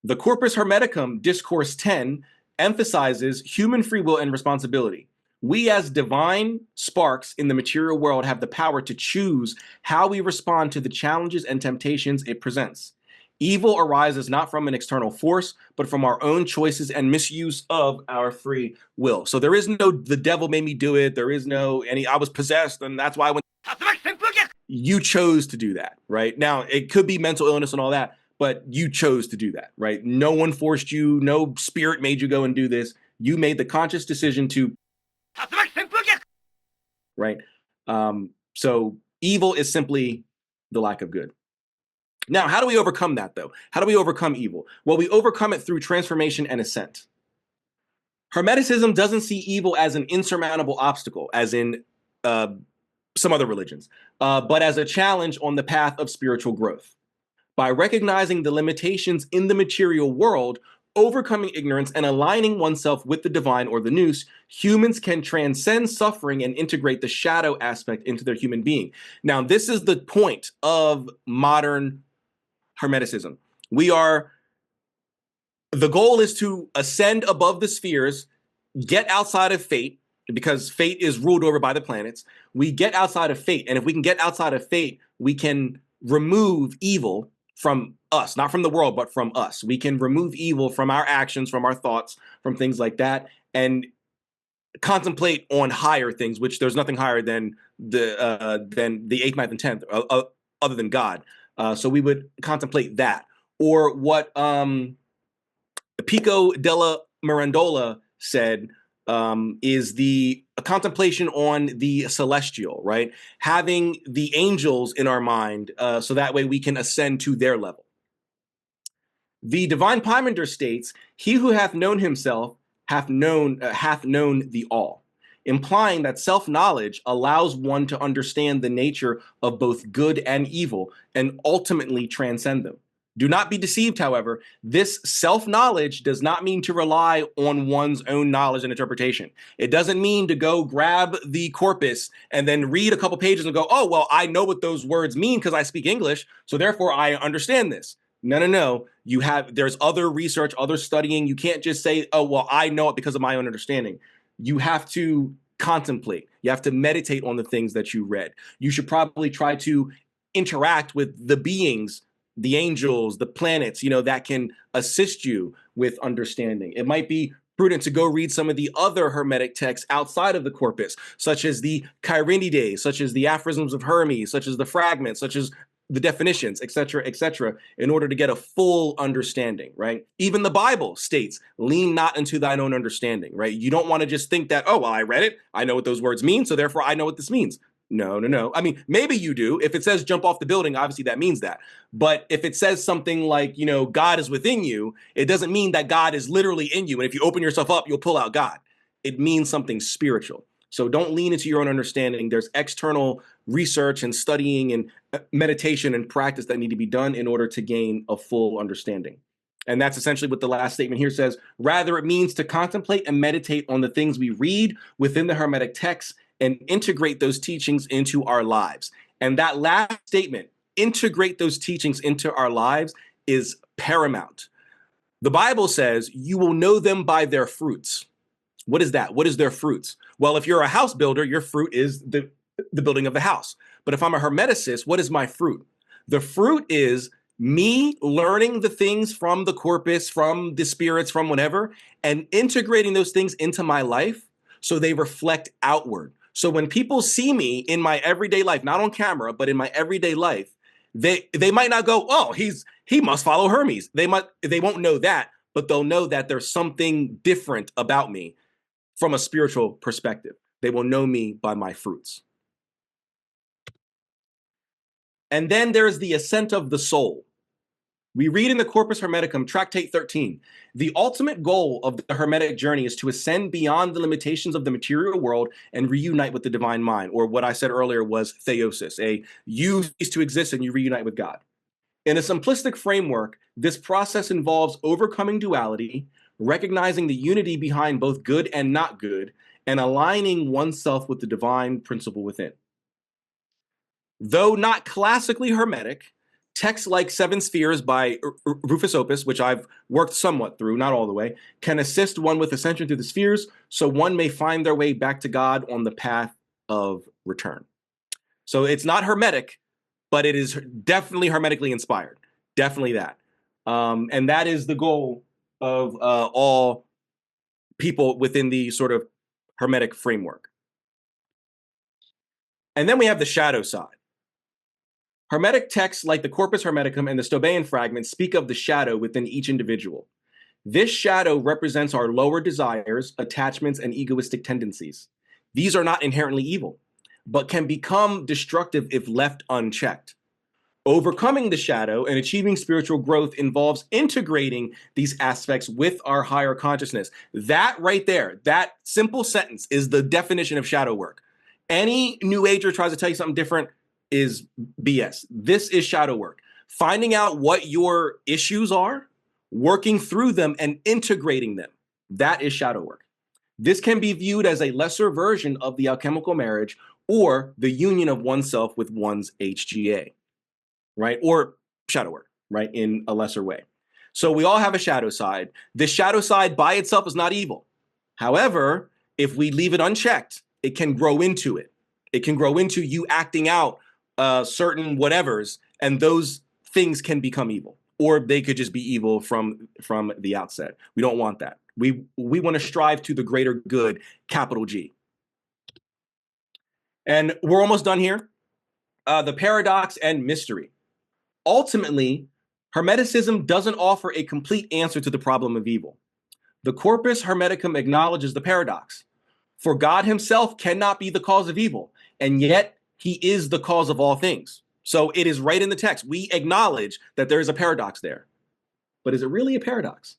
The Corpus Hermeticum, Discourse 10, emphasizes human free will and responsibility. We as divine sparks in the material world have the power to choose how we respond to the challenges and temptations it presents. Evil arises not from an external force, but from our own choices and misuse of our free will. So there is no, the devil made me do it. There is no, I was possessed, and that's why I went. You chose to do that, right? Now, it could be mental illness and all that, but you chose to do that, right? No one forced you. No spirit made you go and do this. You made the conscious decision to, right? So evil is simply the lack of good. Now, how do we overcome that, though? How do we overcome evil? Well, we overcome it through transformation and ascent. Hermeticism doesn't see evil as an insurmountable obstacle, as in some other religions, but as a challenge on the path of spiritual growth. By recognizing the limitations in the material world, overcoming ignorance, and aligning oneself with the divine or the nous, humans can transcend suffering and integrate the shadow aspect into their human being. Now, this is the point of modern Hermeticism. The goal is to ascend above the spheres, get outside of fate, because fate is ruled over by the planets. We get outside of fate, and if we can get outside of fate, we can remove evil from us, not from the world, but from us. We can remove evil from our actions, from our thoughts, from things like that, and contemplate on higher things, which there's nothing higher than the 8th, 9th, and 10th, other than God. So we would contemplate that. Or what Pico della Mirandola said is the contemplation on the celestial, right? Having the angels in our mind so that way we can ascend to their level. The Divine Pymander states, he who hath known himself hath known the all, implying that self-knowledge allows one to understand the nature of both good and evil and ultimately transcend them. Do not be deceived, however. This self-knowledge does not mean to rely on one's own knowledge and interpretation. It doesn't mean to go grab the corpus and then read a couple pages and go, oh, well, I know what those words mean because I speak English, so therefore I understand this. No. There's other research, other studying. You can't just say, oh, well, I know it because of my own understanding. You have to contemplate. You have to meditate on the things that you read. You should probably try to interact with the beings, the angels, the planets, that can assist you with understanding. It might be prudent to go read some of the other Hermetic texts outside of the corpus, such as the Chirinidae, such as the aphorisms of Hermes, such as the fragments, such as the definitions, et cetera, in order to get a full understanding, right? Even the Bible states, lean not into thine own understanding, right? You don't want to just think that, oh, well, I read it, I know what those words mean, so therefore I know what this means. No, no, no. I mean, maybe you do. If it says jump off the building, obviously that means that. But if it says something like, you know, God is within you, it doesn't mean that God is literally in you. And if you open yourself up, you'll pull out God. It means something spiritual. So don't lean into your own understanding. There's external research and studying and meditation and practice that need to be done in order to gain a full understanding. And that's essentially what the last statement here says. Rather, it means to contemplate and meditate on the things we read within the Hermetic texts and integrate those teachings into our lives. And that last statement, integrate those teachings into our lives, is paramount. The Bible says you will know them by their fruits. What is that? What is their fruits? Well, if you're a house builder, your fruit is the building of the house. But if I'm a Hermeticist, what is my fruit? The fruit is me learning the things from the corpus, from the spirits, from whatever, and integrating those things into my life so they reflect outward. So when people see me in my everyday life, not on camera, but in my everyday life, they might not go, oh, he must follow Hermes. They won't know that, but they'll know that there's something different about me from a spiritual perspective. They will know me by my fruits. And then there's the ascent of the soul. We read in the Corpus Hermeticum, Tractate 13, the ultimate goal of the Hermetic journey is to ascend beyond the limitations of the material world and reunite with the divine mind, or what I said earlier was theosis, you cease to exist and you reunite with God. In a simplistic framework, this process involves overcoming duality, recognizing the unity behind both good and not good, and aligning oneself with the divine principle within. Though not classically Hermetic, texts like Seven Spheres by Rufus Opus, which I've worked somewhat through, not all the way, can assist one with ascension through the spheres so one may find their way back to God on the path of return. So it's not Hermetic, but it is definitely hermetically inspired. Definitely that. And that is the goal of all people within the sort of Hermetic framework. And then we have the shadow side. Hermetic texts like the Corpus Hermeticum and the Stobaean fragments speak of the shadow within each individual. This shadow represents our lower desires, attachments, and egoistic tendencies. These are not inherently evil, but can become destructive if left unchecked. Overcoming the shadow and achieving spiritual growth involves integrating these aspects with our higher consciousness. That right there, that simple sentence is the definition of shadow work. Any New Ager tries to tell you something different is BS. This is shadow work. Finding out what your issues are, working through them, and integrating them. That is shadow work. This can be viewed as a lesser version of the alchemical marriage or the union of oneself with one's HGA, right? Or shadow work, right? In a lesser way. So we all have a shadow side. This shadow side by itself is not evil. However, if we leave it unchecked, it can grow into it. It can grow into you acting out certain whatevers, and those things can become evil, or they could just be evil from the outset. We don't want that. We want to strive to the greater good, capital G. And we're almost done here. The paradox and mystery. Ultimately, Hermeticism doesn't offer a complete answer to the problem of evil. The Corpus Hermeticum acknowledges the paradox. For God himself cannot be the cause of evil, and yet he is the cause of all things. So it is right in the text. We acknowledge that there is a paradox there. But is it really a paradox?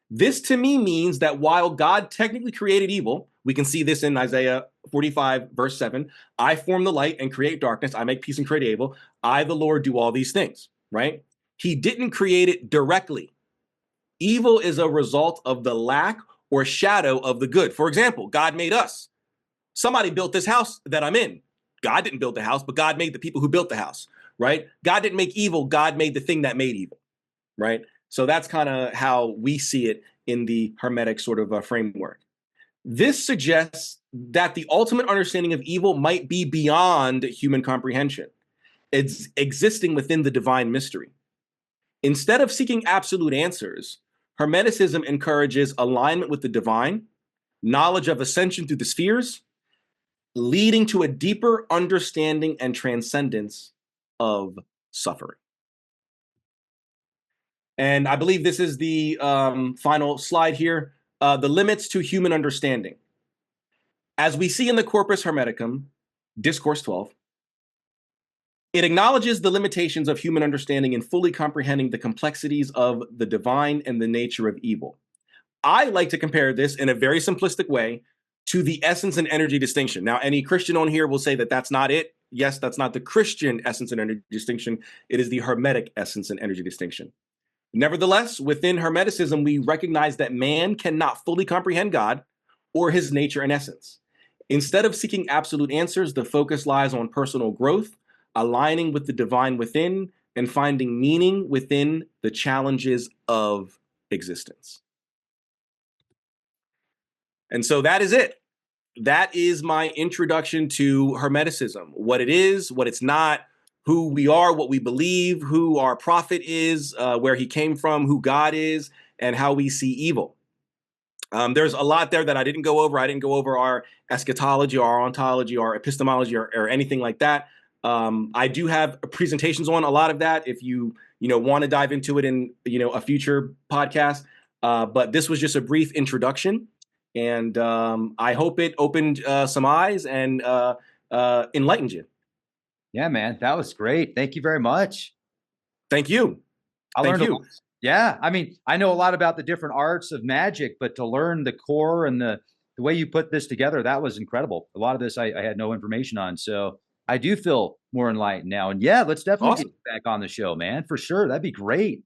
This to me means that while God technically created evil, we can see this in Isaiah 45, verse 7, I form the light and create darkness, I make peace and create evil, I, the Lord, do all these things, right? He didn't create it directly. Evil is a result of the lack or shadow of the good. For example, God made us. Somebody built this house that I'm in. God didn't build the house, but God made the people who built the house, right? God didn't make evil. God made the thing that made evil, right? So that's kind of how we see it in the Hermetic sort of framework. This suggests that the ultimate understanding of evil might be beyond human comprehension. It's existing within the divine mystery. Instead of seeking absolute answers, Hermeticism encourages alignment with the divine, knowledge of ascension through the spheres, leading to a deeper understanding and transcendence of suffering. And I believe this is the final slide here. The limits to human understanding. As we see in the Corpus Hermeticum, Discourse 12, it acknowledges the limitations of human understanding in fully comprehending the complexities of the divine and the nature of evil. I like to compare this in a very simplistic way to the essence and energy distinction. Now, any Christian on here will say that that's not it. Yes, that's not the Christian essence and energy distinction. It is the Hermetic essence and energy distinction. Nevertheless, within Hermeticism, we recognize that man cannot fully comprehend God or his nature and essence. Instead of seeking absolute answers, the focus lies on personal growth, aligning with the divine within, and finding meaning within the challenges of existence. And so that is it. That is my introduction to Hermeticism, what it is, what it's not, who we are, what we believe, who our prophet is, where he came from, who God is, and how we see evil. There's a lot there that I didn't go over. I didn't go over our eschatology, our ontology, our epistemology, or anything like that. I do have presentations on a lot of that if you want to dive into it in a future podcast. But this was just a brief introduction, and I hope it opened some eyes and enlightened you. Yeah, man, that was great. Thank you very much. Thank you. I Thank learned you. a lot. Yeah, I mean, I know a lot about the different arts of magic, but to learn the core and the way you put this together, that was incredible. A lot of this I had no information on, so I do feel more enlightened now. And yeah, let's definitely Awesome. get you back on the show, man, for sure. That'd be great.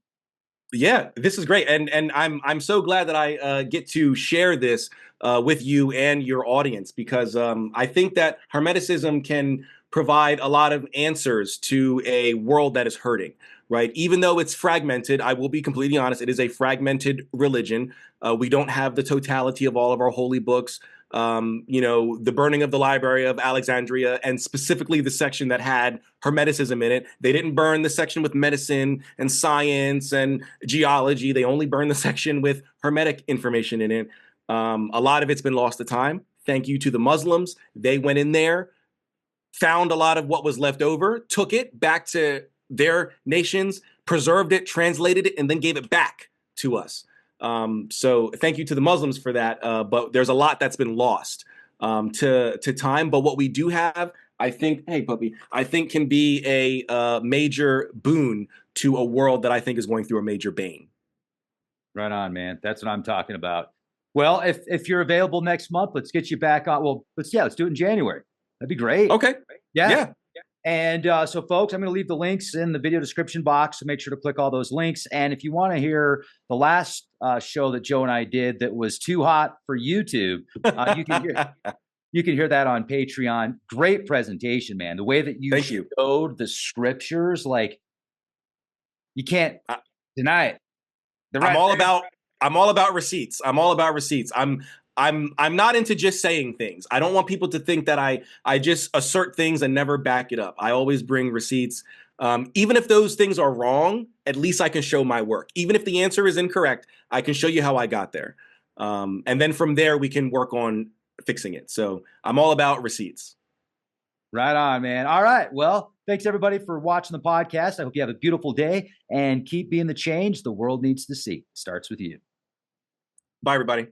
Yeah, this is great, and I'm so glad that I get to share this with you and your audience, because I think that Hermeticism can provide a lot of answers to a world that is hurting, right? Even though it's fragmented, I will be completely honest, it is a fragmented religion. We don't have the totality of all of our holy books. The burning of the Library of Alexandria, and specifically the section that had Hermeticism in it. They didn't burn the section with medicine and science and geology. They only burned the section with Hermetic information in it. A lot of it's been lost to time. Thank you to the Muslims. They went in there, found a lot of what was left over, took it back to their nations, preserved it, translated it, and then gave it back to us. So thank you to the Muslims for that. But there's a lot that's been lost to time. But what we do have, I think, hey, puppy, I think can be a major boon to a world that I think is going through a major bane. Right on, man. That's what I'm talking about. Well, if you're available next month, let's get you back on. Well, let's do it in January. That'd be great. Okay. Yeah. And so, folks, I'm going to leave the links in the video description box, so make sure to click all those links. And if you want to hear the last show that Joe and I did that was too hot for YouTube, you can hear that on Patreon. Great presentation, man. The way that you showed the scriptures, like, you can't deny it. I'm all about receipts. I'm not into just saying things. I don't want people to think that I just assert things and never back it up. I always bring receipts. Even if those things are wrong, at least I can show my work. Even if the answer is incorrect, I can show you how I got there. And then from there, we can work on fixing it. So I'm all about receipts. Right on, man. All right. Well, thanks everybody for watching the podcast. I hope you have a beautiful day and keep being the change the world needs to see. It starts with you. Bye, everybody.